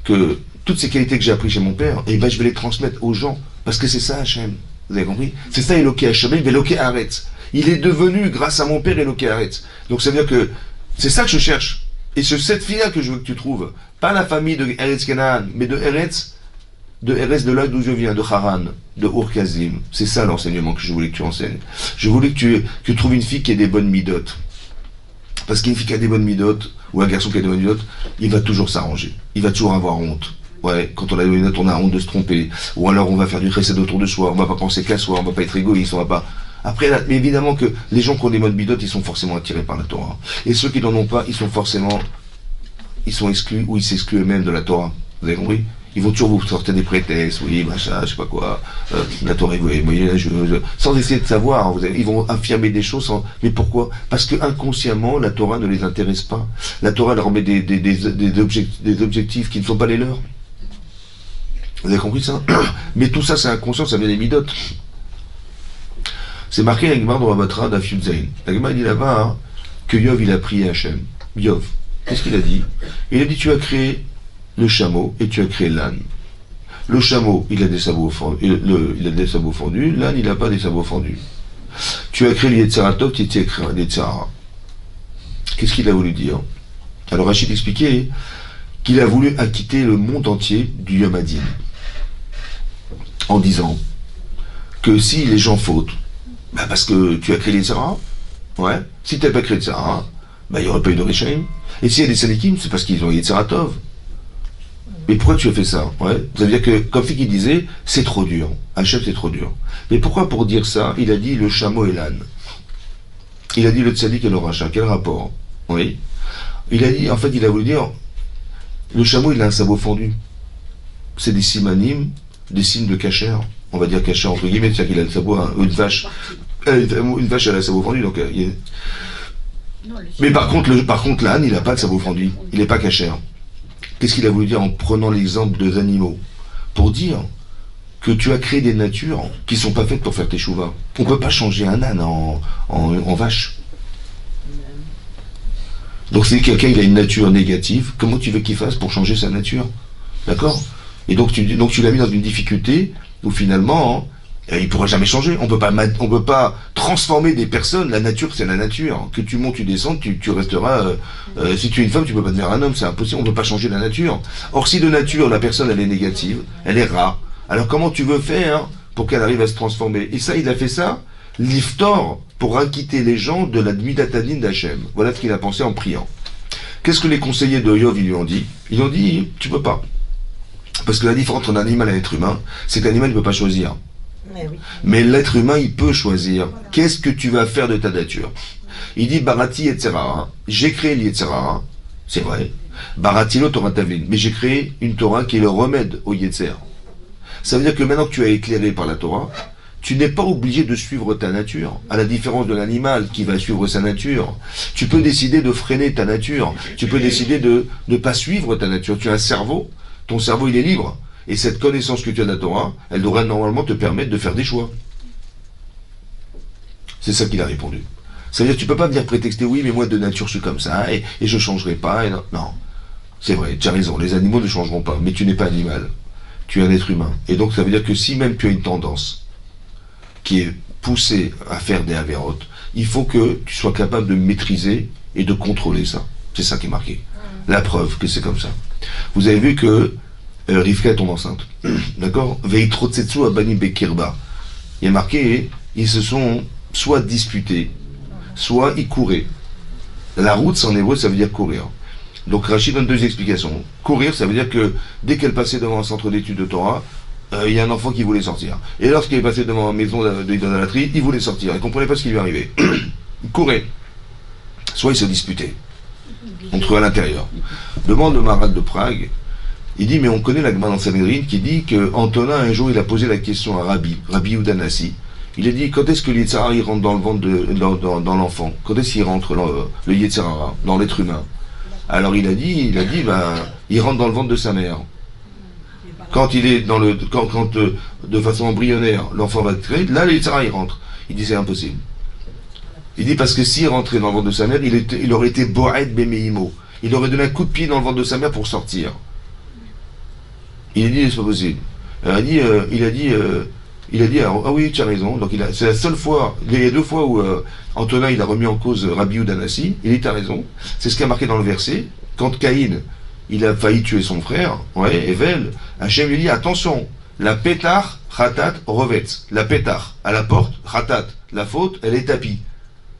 que toutes ces qualités que j'ai apprises chez mon père, je vais les transmettre aux gens. Parce que c'est ça Hachem. Vous avez compris? C'est ça Eloké Hachem, Eloké Haaretz. Il est devenu, grâce à mon père, Eloké Haaretz. Donc ça veut dire que c'est ça que je cherche. Et c'est cette fille-là que je veux que tu trouves. Pas la famille de Eretz Canaan, mais de Eretz de là d'où je viens, de Haran, de Ur-Kasdim. C'est ça l'enseignement que je voulais que tu enseignes. Je voulais que tu trouves une fille qui ait des bonnes midotes. Parce qu'une fille qui a des bonnes midotes, ou un garçon qui a des bonnes midotes, il va toujours s'arranger. Il va toujours avoir honte. Ouais, quand on a des bonnes midotes, on a honte de se tromper. Ou alors on va faire du chesed autour de soi, on va pas penser qu'à soi, on va pas être égoïste, on va pas... Après, mais évidemment que les gens qui ont des bonnes midotes, ils sont forcément attirés par la Torah. Et ceux qui n'en ont pas, ils sont exclus, ou ils s'excluent eux-mêmes de la Torah. Vous avez compris? Ils vont toujours vous sortir des prétextes, oui, machin, je sais pas quoi, la Torah, vous voyez, sans essayer de savoir, ils vont affirmer des choses, mais pourquoi? Parce que inconsciemment, la Torah ne les intéresse pas. La Torah leur met des objectifs qui ne sont pas les leurs. Vous avez compris ça? Mais tout ça, c'est inconscient, ça vient des midotes. C'est marqué avec Gemara dans Batra d'Af Yud Zayin. La Gemara dit là-bas que Yov, il a prié Hachem. Yov, qu'est-ce qu'il a dit? Il a dit, tu as créé le chameau et tu as créé l'âne. Le chameau, il a des sabots fendus, l'âne, il n'a pas des sabots fendus. Tu as créé le Yetzaratov, tu as créé un Yetzara. Qu'est-ce qu'il a voulu dire? Alors Rachid expliquait qu'il a voulu acquitter le monde entier du Yom Hadin en disant que si les gens fautent, parce que tu as créé les Yetzara, ouais, si tu n'as pas créé le Yetzara, il n'y aurait pas eu de Rishaim. Et s'il y a des Sadikim, c'est parce qu'ils ont Yetzaratov. Mais pourquoi tu as fait ça? Ouais. Ça veut dire que, comme Fiki disait, c'est trop dur. Hachem, c'est trop dur. Mais pourquoi pour dire ça, il a dit le chameau et l'âne? Il a dit le tzadik et le rachat. Quel rapport? Oui. Il a dit, en fait, il a voulu dire, le chameau, il a un sabot fendu. C'est des simanim, des signes de kasher. On va dire kasher entre guillemets, c'est-à-dire qu'il a le sabot, une vache, elle a le sabot fendu, donc mais par contre, l'âne, il n'a pas de sabot fendu. Il n'est pas kasher. Qu'est-ce qu'il a voulu dire en prenant l'exemple des animaux? Pour dire que tu as créé des natures qui ne sont pas faites pour faire tes chouvas. On ne peut pas changer un âne en vache. Donc si quelqu'un il a une nature négative, comment tu veux qu'il fasse pour changer sa nature? D'accord? Et donc tu l'as mis dans une difficulté où finalement, il ne pourra jamais changer. On peut pas transformer des personnes. La nature, c'est la nature. Que tu montes, tu descends, tu resteras. Si tu es une femme, tu peux pas devenir un homme. C'est impossible. On peut pas changer la nature. Or, si de nature, la personne, elle est négative, elle est rare. Alors, comment tu veux faire pour qu'elle arrive à se transformer? Et ça, il a fait ça, l'iftor, pour inquiéter les gens de la midatadine d'Hachem. Voilà ce qu'il a pensé en priant. Qu'est-ce que les conseillers de Yov, ils lui ont dit? Ils ont dit, tu peux pas. Parce que la différence entre un animal et un être humain, c'est que l'animal ne peut pas choisir. Mais l'être humain, il peut choisir. Qu'est-ce que tu vas faire de ta nature? Il dit, Barati etc. J'ai créé l'Yetzerara, c'est vrai. Barati lo Torah Tavlin. Mais j'ai créé une Torah qui est le remède au Yetzer. Ça veut dire que maintenant que tu as éclairé par la Torah, tu n'es pas obligé de suivre ta nature. À la différence de l'animal qui va suivre sa nature. Tu peux décider de freiner ta nature. Tu peux décider de ne pas suivre ta nature. Tu as un cerveau. Ton cerveau, il est libre. Et cette connaissance que tu as de la Torah, elle devrait normalement te permettre de faire des choix. C'est ça qu'il a répondu. Ça veut dire que tu peux pas venir prétexter, oui, mais moi de nature je suis comme ça, et je changerai pas. Et non, non. C'est vrai, tu as raison, les animaux ne changeront pas, mais tu n'es pas animal. Tu es un être humain. Et donc ça veut dire que si même tu as une tendance qui est poussée à faire des avérotes, il faut que tu sois capable de maîtriser et de contrôler ça. C'est ça qui est marqué. La preuve que c'est comme ça. Vous avez vu que Rivka tombe enceinte. D'accord? Veitrotsetsu abani bekirba. Il y a marqué, ils se sont soit disputés, soit ils couraient. La route, en hébreu, ça veut dire courir. Donc Rachid donne deux explications. Courir, ça veut dire que dès qu'elle passait devant un centre d'études de Torah, il y a un enfant qui voulait sortir. Et lorsqu'il est passé devant une maison d'idolâtrie, il voulait sortir. Il ne comprenait pas ce qui lui arrivait. Il courait. Soit ils se disputaient entre eux à l'intérieur. Demande le Maharal de Prague. Il dit, mais on connaît la Gemara dans Sanhedrin qui dit que Antonin, un jour, il a posé la question à Rabbi Udanassi. Il a dit, quand est-ce que le Yetzirah il rentre dans le ventre dans l'enfant? Quand est-ce qu'il rentre le Yetzirah dans l'être humain? Alors il a dit, il rentre dans le ventre de sa mère. Quand il est de façon embryonnaire, l'enfant va être créé, là le Yetzirah il rentre. Il dit, c'est impossible. Il dit, parce que s'il rentrait dans le ventre de sa mère, il aurait été Bored Bemeimo. Il aurait donné un coup de pied dans le ventre de sa mère pour sortir. Il a dit, c'est pas possible. Alors, il a dit, ah oui, tu as raison. Donc c'est la seule fois, il y a deux fois où Antonin il a remis en cause Rabbi Udanassi. Il dit, t'as raison. C'est ce qui est marqué dans le verset. Quand Caïn, il a failli tuer son frère, ouais, Evel, Hachem lui dit, attention, la pétar, khatat, revetz. La pétar, à la porte, khatat. La faute, elle est tapie.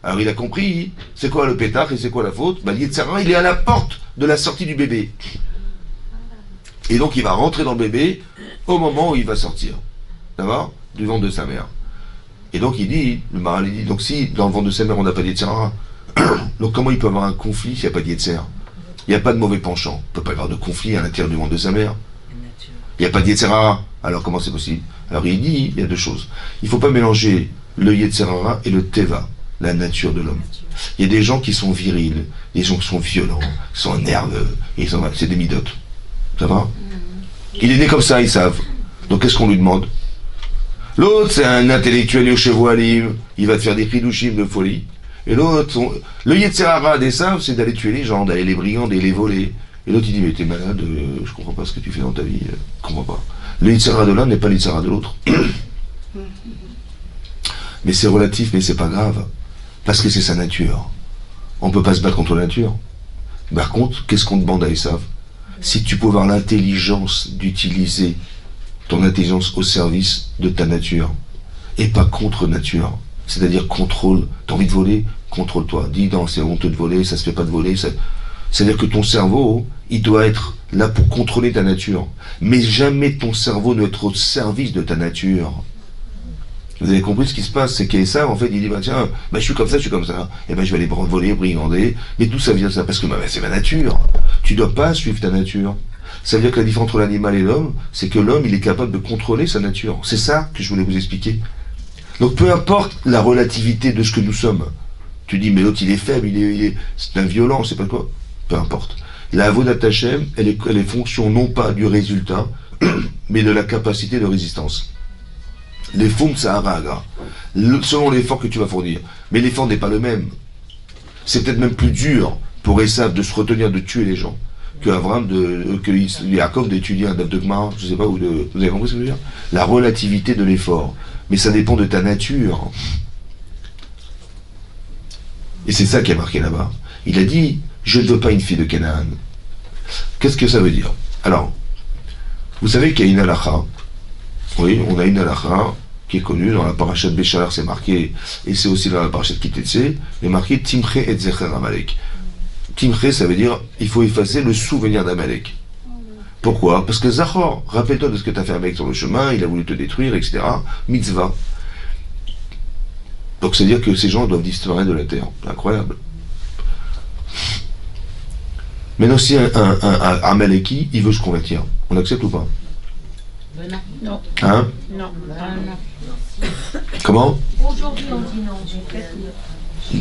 Alors il a compris, c'est quoi le pétar et c'est quoi la faute? Bah, l'Yetzirah, il est à la porte de la sortie du bébé. Et donc il va rentrer dans le bébé au moment où il va sortir. D'accord? Du ventre de sa mère. Et donc il dit, le Maharal dit, donc si dans le ventre de sa mère on n'a pas d'Yetzirah, donc comment il peut avoir un conflit s'il n'y a pas d'Yetzirah? Il n'y a pas de mauvais penchant. Il ne peut pas y avoir de conflit à l'intérieur du ventre de sa mère. Il n'y a pas d'Yetzirah. Alors comment c'est possible? Alors il dit, il y a deux choses. Il ne faut pas mélanger le Yetzirah et le Teva, la nature de l'homme. Il y a des gens qui sont virils, des gens qui sont violents, qui sont nerveux, c'est des midotes. Ça va? Il est né comme ça, ils savent. Donc qu'est-ce qu'on lui demande? L'autre, c'est un intellectuel Yoshevoalim, il va te faire des chidushim de folie. Et l'autre, le Yetzirah des saves, c'est d'aller tuer les gens, d'aller les brigander, les voler. Et l'autre, il dit, mais t'es malade, je comprends pas ce que tu fais dans ta vie, je comprends pas. Le Yetzirah de l'un n'est pas le Yetzirah de l'autre. Mais c'est relatif, mais c'est pas grave. Parce que c'est sa nature. On peut pas se battre contre la nature. Par contre, qu'est-ce qu'on demande à Esav? Si tu peux avoir l'intelligence d'utiliser ton intelligence au service de ta nature et pas contre nature, c'est-à-dire contrôle, t'as envie de voler, contrôle-toi, dis non, c'est honteux de voler, ça se fait pas de voler, c'est-à-dire que ton cerveau, il doit être là pour contrôler ta nature, mais jamais ton cerveau ne doit être au service de ta nature. Vous avez compris ce qui se passe, c'est qu'Esav, en fait, il dit, bah tiens, bah je suis comme ça, et ben je vais aller voler, brigander, mais d'où ça vient ça? Parce que bah, c'est ma nature. Tu dois pas suivre ta nature. Ça veut dire que la différence entre l'animal et l'homme, c'est que l'homme, il est capable de contrôler sa nature. C'est ça que je voulais vous expliquer. Donc peu importe la relativité de ce que nous sommes. Tu dis, mais l'autre, il est faible, c'est un violent, c'est pas quoi. Peu importe. La Avodat Hashem, elle est fonction non pas du résultat, mais de la capacité de résistance. Les foum sahara, selon l'effort que tu vas fournir. Mais l'effort n'est pas le même. C'est peut-être même plus dur pour Esav de se retenir de tuer les gens. que Yaakov d'étudier un daf de Gemara, je sais pas, vous avez compris ce que je veux dire? La relativité de l'effort. Mais ça dépend de ta nature. Et c'est ça qui a marqué là-bas. Il a dit, je ne veux pas une fille de Canaan. Qu'est-ce que ça veut dire? Alors, vous savez qu'il y a une halakha. Oui, on a une halakha qui est connue dans la parashat Béchalar, c'est marqué, et c'est aussi dans la parashat Kitetse, il est marqué Timche et Zecher Amalek. Timche, ça veut dire, il faut effacer le souvenir d'Amalek. Pourquoi? Parce que Zachor, rappelle-toi de ce que tu as fait avec sur le chemin, il a voulu te détruire, etc. Mitzvah. Donc c'est-à-dire que ces gens doivent disparaître de la terre. Incroyable. Maintenant, si un Amaleki, il veut se convertir, on accepte ou pas? Non. Hein? Non. Comment? Aujourd'hui, on dit non.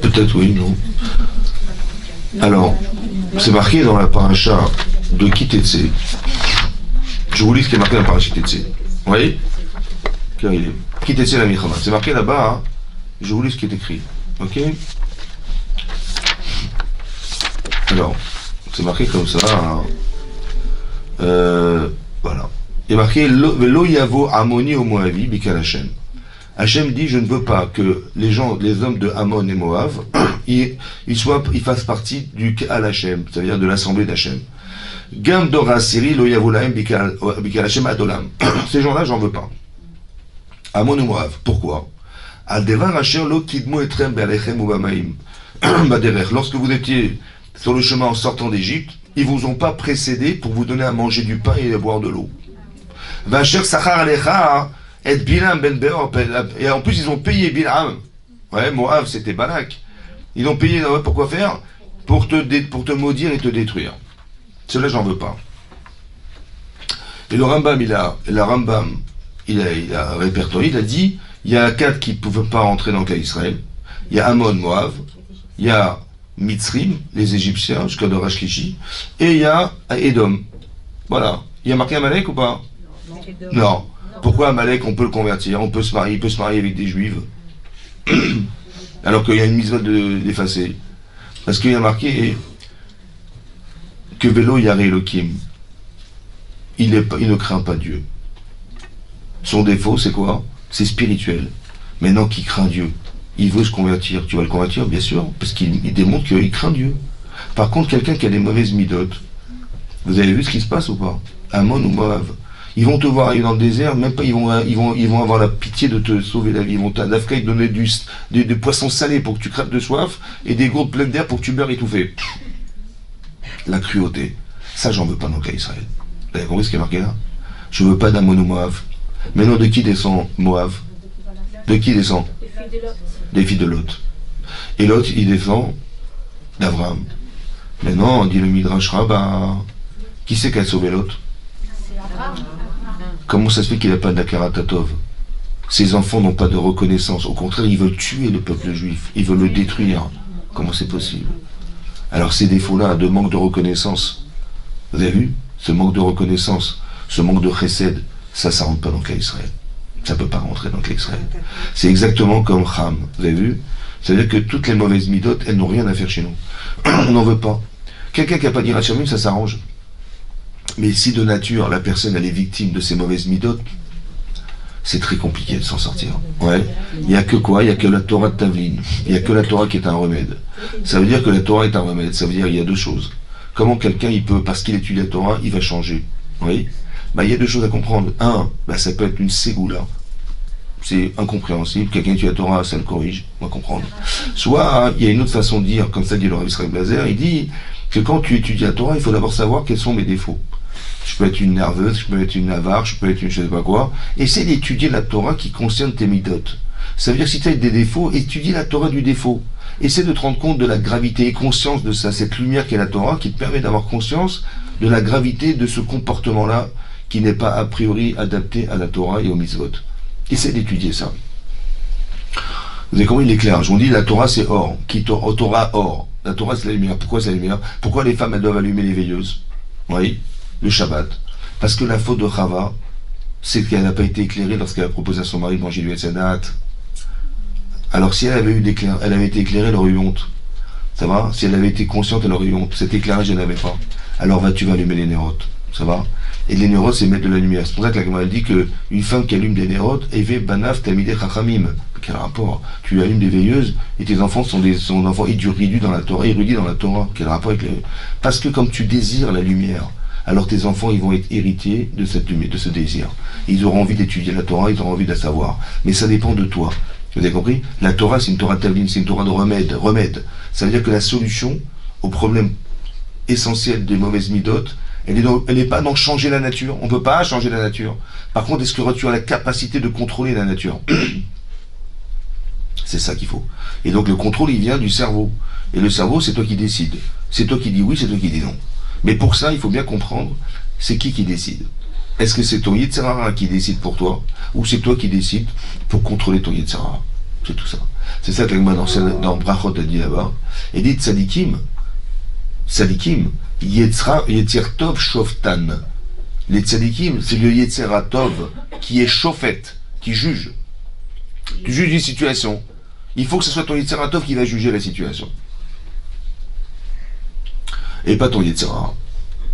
Peut-être oui, non. Alors, c'est marqué dans la paracha de Kitetse. Je vous lis ce qui est marqué dans la paracha Kitetse. Vous voyez? Car il est. Kitetse la Milchama. C'est marqué là-bas, hein? Je vous lis ce qui est écrit. Ok? Alors, c'est marqué comme ça. Hein? Voilà. Il est marqué Velo Yavo Amoni au Moavi Bikal Hashem. Hashem dit, je ne veux pas que les hommes de Ammon et Moab, ils fassent partie du Ka'al Hashem, c'est-à-dire de l'assemblée d'Hashem. Gam Dora Siri Lo Yavo Lahem Bikal Hashem Adolam. Ces gens-là, j'en veux pas. Ammon et Moab. Pourquoi? Al Devar Asher Lo Kidmo Etrem Be'alechem Ubamaim. Baderech. Lorsque vous étiez sur le chemin en sortant d'Égypte, ils vous ont pas précédé pour vous donner à manger du pain et à boire de l'eau. Vacher Sachar Alecha et Bilam Ben Beor. Et en plus, ils ont payé Bilam. Ouais, Moab, c'était Balak. Ils ont payé, pourquoi faire? Pour te maudire et te détruire. Cela, j'en veux pas. Et le Rambam, il a répertorié, il a dit, il y a 4 qui ne pouvaient pas rentrer dans le cas d'Israël. Il y a Ammon, Moab. Il y a Mitzrim, les Égyptiens, jusqu'à Dorash Kishi. Et il y a Edom. Voilà. Il y a marqué Amalek ou pas? Non. Pourquoi Amalek, on peut le convertir, il peut se marier avec des juives, alors qu'il y a une mise d'effacer. Parce qu'il y a marqué que Velo Yare Elohim, il ne craint pas Dieu. Son défaut, c'est quoi? C'est spirituel. Maintenant qu'il craint Dieu, il veut se convertir. Tu vas le convertir, bien sûr, parce qu'il démontre qu'il craint Dieu. Par contre, quelqu'un qui a des mauvaises midotes, vous avez vu ce qui se passe ou pas? Ammon ou Moab, ils vont te voir aller dans le désert, même pas ils vont avoir la pitié de te sauver la vie. Ils vont te donner du poisson salé pour que tu crèves de soif et des gourdes pleines d'air pour que tu meurs étouffé. La cruauté. Ça, j'en veux pas dans le cas d'Israël. Vous avez compris ce qui est marqué là? Je veux pas d'Ammon ou Moab. Maintenant, de qui descend Moab? De qui descend? Des filles de Lot. Et Lot, il descend d'Abraham. Maintenant, dit le Midrash Rabbah, qui c'est qui a sauvé Lot? Comment ça se fait qu'il n'a pas d'Akara Tatov? Ses enfants n'ont pas de reconnaissance. Au contraire, ils veulent tuer le peuple juif. Ils veulent le détruire. Comment c'est possible? Alors ces défauts-là, de manque de reconnaissance, vous avez vu? Ce manque de reconnaissance, ce manque de chesed, ça rentre pas dans le cas d'Israël. Ça ne peut pas rentrer dans le cas d'Israël. C'est exactement comme Ham. Vous avez vu? C'est-à-dire que toutes les mauvaises midotes, elles n'ont rien à faire chez nous. On n'en veut pas. Quelqu'un qui n'a pas d'Irat Shamim, ça s'arrange. Mais si de nature, la personne elle est victime de ces mauvaises midotes, c'est très compliqué de s'en sortir. Ouais. Il n'y a que quoi? Il n'y a que la Torah de Tavlin. Il n'y a que la Torah qui est un remède. Ça veut dire que la Torah est un remède. Ça veut dire qu'il y a 2 choses. Comment quelqu'un, il peut, parce qu'il étudie la Torah, il va changer? Oui. Il y a 2 choses à comprendre. Un, ça peut être une ségoula. C'est incompréhensible. Quelqu'un étudie la Torah, ça le corrige. On va comprendre. Soit, il y a une autre façon de dire, comme ça dit le Rav Israël Blazer, il dit que quand tu étudies la Torah, il faut d'abord savoir quels sont mes défauts. Je peux être une nerveuse, je peux être une avare, je peux être une je sais pas quoi. Essaie d'étudier la Torah qui concerne tes midotes. Ça veut dire si tu as des défauts, étudie la Torah du défaut. Essaie de te rendre compte de la gravité et conscience de ça, cette lumière qu'est la Torah, qui te permet d'avoir conscience de la gravité de ce comportement-là, qui n'est pas a priori adapté à la Torah et au mitzvot. Essaie d'étudier ça. Vous avez compris, il est clair. Je vous dis, la Torah c'est or. Torah or. La Torah c'est la lumière. Pourquoi c'est la lumière? Pourquoi les femmes elles doivent allumer les veilleuses? Oui. Le Shabbat. Parce que la faute de Chava, c'est qu'elle n'a pas été éclairée lorsqu'elle a proposé à son mari de manger du Etzadat. Alors si elle avait été éclairée, elle aurait eu honte. Ça va? Si elle avait été consciente, elle aurait eu honte. Cet éclairage, elle n'avait pas. Alors tu vas allumer les nérotes. Ça va? Et les nérotes, c'est mettre de la lumière. C'est pour ça que la Gemara dit qu'une femme qui allume des nérotes, Eve Banaf Tamide Chachamim. Quel rapport? Tu allumes des veilleuses et tes enfants sont enfants érudits dans la Torah, Quel rapport avec les... Parce que comme tu désires la lumière, alors tes enfants, ils vont être héritiers de cette lumière, de ce désir. Ils auront envie d'étudier la Torah, ils auront envie de la savoir. Mais ça dépend de toi. Vous avez compris? La Torah, c'est une Torah Tavlin, c'est une Torah de remède. Ça veut dire que la solution au problème essentiel des mauvaises midotes, elle n'est pas dans changer la nature. On ne peut pas changer la nature. Par contre, est-ce que tu as la capacité de contrôler la nature? C'est ça qu'il faut. Et donc le contrôle, il vient du cerveau. Et le cerveau, c'est toi qui décides. C'est toi qui dis oui, c'est toi qui dis non. Mais pour ça, il faut bien comprendre, c'est qui décide. Est-ce que c'est ton Yetzer Hara qui décide pour toi, ou c'est toi qui décides pour contrôler ton Yetzer Hara? C'est tout ça. C'est ça que dans Brachot a dit là-bas. Et dit Tzadikim, Yetzer Tov Shoftan. Les Tzadikim, c'est le Yetzer Tov qui est Shofet, qui juge. Tu juges une situation. Il faut que ce soit ton Yetzer Tov qui va juger la situation. Et pas ton Yetzer Hara.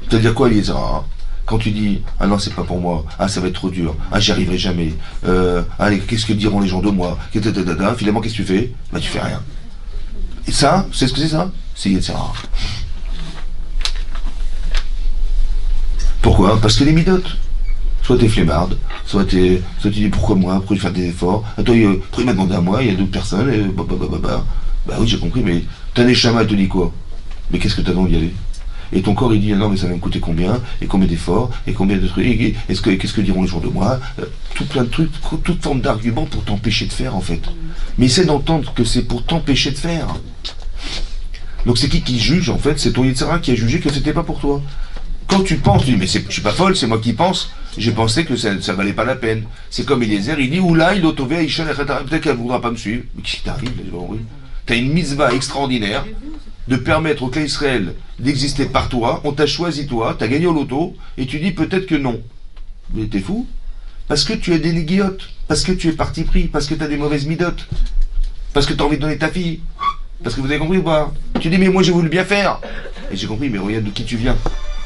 C'est-à-dire quoi, le Yetzer Hara? Quand tu dis, ah non, c'est pas pour moi, ah ça va être trop dur, ah j'y arriverai jamais, allez, qu'est-ce que diront les gens de moi, finalement, qu'est-ce que tu fais? Bah tu fais rien. Et ça, c'est ce que c'est ça? C'est Yetzer Hara. Pourquoi? Parce que les midotes. Soit t'es flemmarde, soit tu dis pourquoi moi, pourquoi je fais des efforts, attends, pourquoi il m'a demandé à moi, il y a d'autres personnes, et bah oui j'ai compris, mais ta neshama elle te dit quoi? Mais qu'est-ce que t'as donc d'y aller? Et ton corps il dit non mais ça va me coûter combien, et combien d'efforts, et combien de trucs, qu'est-ce que diront les gens de moi, tout plein de trucs, toute forme d'arguments pour t'empêcher de faire en fait. Mais essaie d'entendre que c'est pour t'empêcher de faire. Donc c'est qui juge en fait? C'est ton Yetzer Hara qui a jugé que c'était pas pour toi. Quand tu penses, tu dis mais je suis pas folle, c'est moi qui pense. J'ai pensé que ça valait pas la peine. C'est comme Eliezer, il dit oula, il otové Aïcha, peut-être qu'elle voudra pas me suivre. Mais qu'est-ce qui t'arrive? T'as une mitzvah extraordinaire de permettre au clan Israël d'exister par toi. On t'a choisi toi, t'as gagné au loto, et tu dis peut-être que non. Mais t'es fou? Parce que tu as des négiotes, parce que tu es parti pris, parce que t'as des mauvaises midotes, parce que t'as envie de donner ta fille. Parce que vous avez compris ou pas? Tu dis mais moi j'ai voulu bien faire. Et j'ai compris, mais regarde de qui tu viens.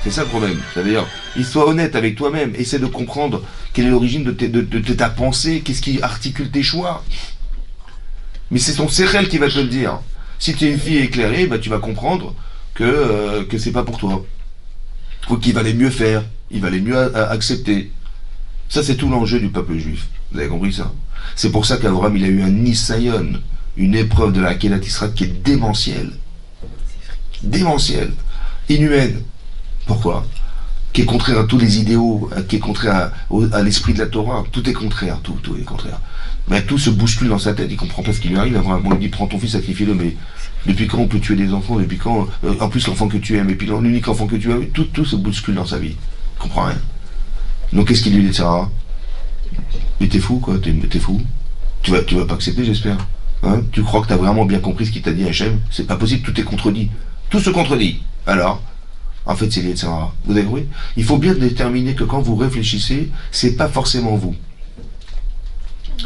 C'est ça le problème. C'est-à-dire, sois honnête avec toi-même. Essaie de comprendre quelle est l'origine de ta pensée, qu'est-ce qui articule tes choix. Mais c'est ton sérel qui va te le dire. Si tu es une fille éclairée, bah, tu vas comprendre que c'est pas pour toi. Qu'il valait mieux faire, il valait mieux accepter. Ça, c'est tout l'enjeu du peuple juif. Vous avez compris ça? C'est pour ça qu'Abraham, il a eu un Nisayon, une épreuve de la Kedat Israël qui est démentielle. Démentielle. Inhumaine. Pourquoi? Qui est contraire à tous les idéaux, qui est contraire à l'esprit de la Torah. Tout est contraire, tout est contraire. Mais tout se bouscule dans sa tête, il comprend pas ce qui lui arrive. On lui dit prends ton fils, sacrifie-le, mais depuis quand on peut tuer des enfants? Depuis quand en plus l'enfant que tu aimes, et puis l'unique enfant que tu as, tout se bouscule dans sa vie. Il comprend rien. Donc qu'est-ce qu'il lui dit, Sarah? Mais t'es fou, quoi, t'es fou. Tu vas pas accepter, j'espère. Hein? Tu crois que t'as vraiment bien compris ce qu'il t'a dit, Hachem? C'est pas possible, tout est contredit. Tout se contredit. Alors en fait, c'est Yetzer Hara. Vous avez compris? Il faut bien déterminer que quand vous réfléchissez, c'est pas forcément vous.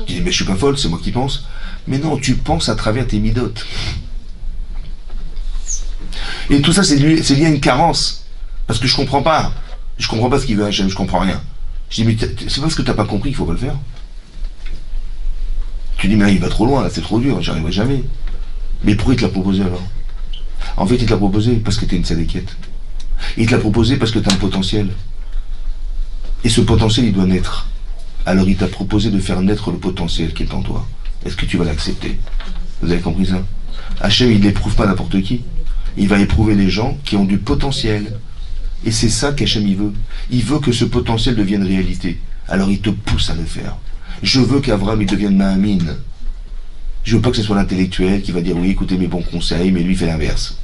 Tu dis, mais je suis pas folle, c'est moi qui pense. Mais non, tu penses à travers tes midotes. Et tout ça, c'est lié à une carence. Parce que je comprends pas. Je comprends pas ce qu'il veut Hachem, je comprends rien. Je dis, mais c'est parce que t'as pas compris qu'il faut pas le faire. Tu dis, mais il va trop loin, là, c'est trop dur, j'y arriverai jamais. Mais pourquoi il te l'a proposé alors? En fait, il te l'a proposé parce que t'es une sadéquette. Il te l'a proposé parce que tu as un potentiel. Et ce potentiel, il doit naître. Alors il t'a proposé de faire naître le potentiel qui est en toi. Est-ce que tu vas l'accepter? Vous avez compris ça? Hachem, il n'éprouve pas n'importe qui. Il va éprouver les gens qui ont du potentiel. Et c'est ça qu'Hachem, il veut. Il veut que ce potentiel devienne réalité. Alors il te pousse à le faire. Je veux qu'Abraham, il devienne Mahamine. Je veux pas que ce soit l'intellectuel qui va dire, oui, écoutez mes bons conseils, mais lui, il fait l'inverse.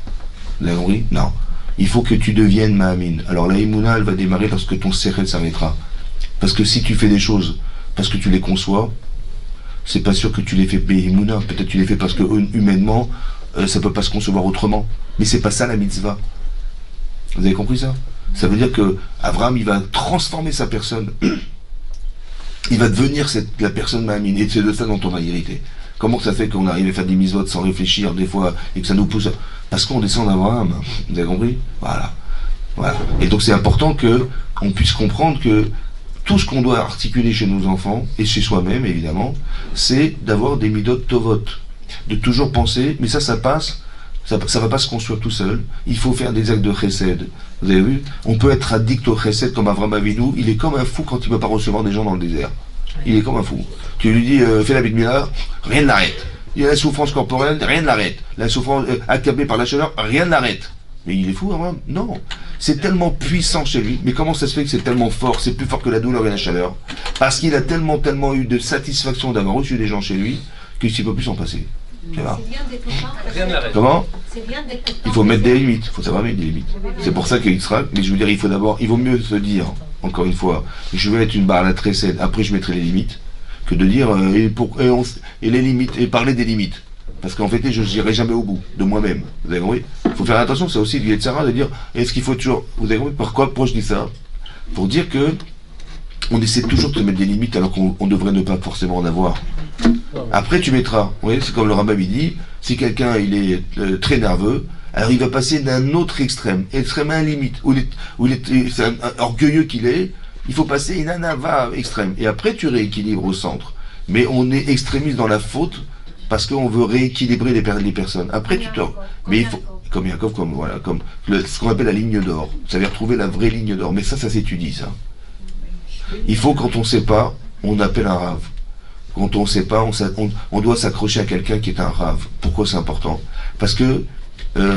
Vous avez compris? Non. Il faut que tu deviennes Mahamine. Alors la Emouna, elle va démarrer lorsque ton sérel s'arrêtera. Parce que si tu fais des choses parce que tu les conçois, c'est pas sûr que tu les fais Emouna. Peut-être tu les fais parce que humainement, ça peut pas se concevoir autrement. Mais c'est pas ça la mitzvah. Vous avez compris ça? Ça veut dire que Abraham, il va transformer sa personne. Il va devenir la personne Mahamine. Et c'est de ça dont on va hériter. Comment ça fait qu'on arrive à faire des misotes sans réfléchir des fois et que ça nous pousse? Parce qu'on descend d'Abraham. Vous avez compris? Voilà. Voilà. Et donc c'est important que on puisse comprendre que tout ce qu'on doit articuler chez nos enfants, et chez soi-même évidemment, c'est d'avoir des midot tovot. De toujours penser, mais ça passe, ça va pas se construire tout seul. Il faut faire des actes de chesed. Vous avez vu? On peut être addict au chesed comme Avraham Avinu, il est comme un fou quand il ne peut pas recevoir des gens dans le désert. Il est comme un fou. Tu lui dis, fais la bête mila, rien ne l'arrête. Il y a la souffrance corporelle, rien ne l'arrête. La souffrance accablée par la chaleur, rien ne l'arrête. Mais il est fou, Abraham? Non. C'est tellement puissant chez lui. Mais comment ça se fait que c'est tellement fort? C'est plus fort que la douleur et la chaleur. Parce qu'il a tellement eu de satisfaction d'avoir reçu des gens chez lui qu'il ne peut plus s'en passer. Tu vois? Comment? Il faut mettre des limites. Il faut savoir mettre des limites. C'est pour ça qu'il sera. Mais je veux dire, il vaut mieux se dire, encore une fois, je vais être une barre à la tressaine, après je mettrai les limites, que de dire et les limites, et parler des limites. Parce qu'en fait, je n'irai jamais au bout de moi-même. Vous avez compris? Il faut faire attention, c'est aussi du Yetzara de dire, est-ce qu'il faut toujours... Vous avez compris pourquoi je dis ça? Pour dire que on essaie toujours de se mettre des limites alors qu'on devrait ne pas forcément en avoir. Après, tu mettras. Vous voyez, c'est comme le Rambam il dit, si quelqu'un il est très nerveux, alors il va passer d'un autre extrême à un limite, c'est un orgueilleux qu'il est, il faut passer une anava extrême. Et après, tu rééquilibres au centre. Mais on est extrémiste dans la faute, parce qu'on veut rééquilibrer les personnes. Après, tu t'en... Mais il faut... Comme Yaakov, comme ce qu'on appelle la ligne d'or. Ça veut dire trouver la vraie ligne d'or. Mais ça s'étudie, ça. Il faut, quand on ne sait pas, on appelle un rave. Quand on ne sait pas, on doit s'accrocher à quelqu'un qui est un rave. Pourquoi c'est important? Parce que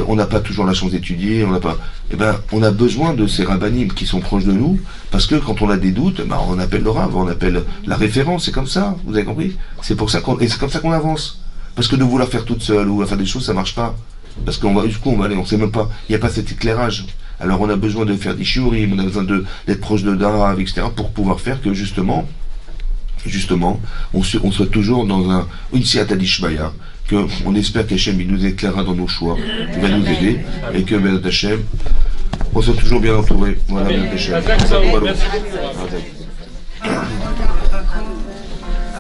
on n'a pas toujours la chance d'étudier, on a besoin de ces rabbinim qui sont proches de nous, parce que quand on a des doutes, on appelle le rav, on appelle la référence, c'est comme ça, vous avez compris? C'est pour ça et c'est comme ça qu'on avance. Parce que de vouloir faire toute seule ou faire des choses, ça marche pas. Parce qu'on va, jusqu'où on va aller, on sait même pas, il n'y a pas cet éclairage. Alors on a besoin de faire des shiurim, on a besoin d'être proche de Dara, etc., pour pouvoir faire que justement, on soit toujours dans une siata d'Ishbaya, qu'on espère qu'Hachem il nous éclairera dans nos choix, il va nous aider, et que Ben Hachem, on soit toujours bien entouré. Voilà, Ben Hachem.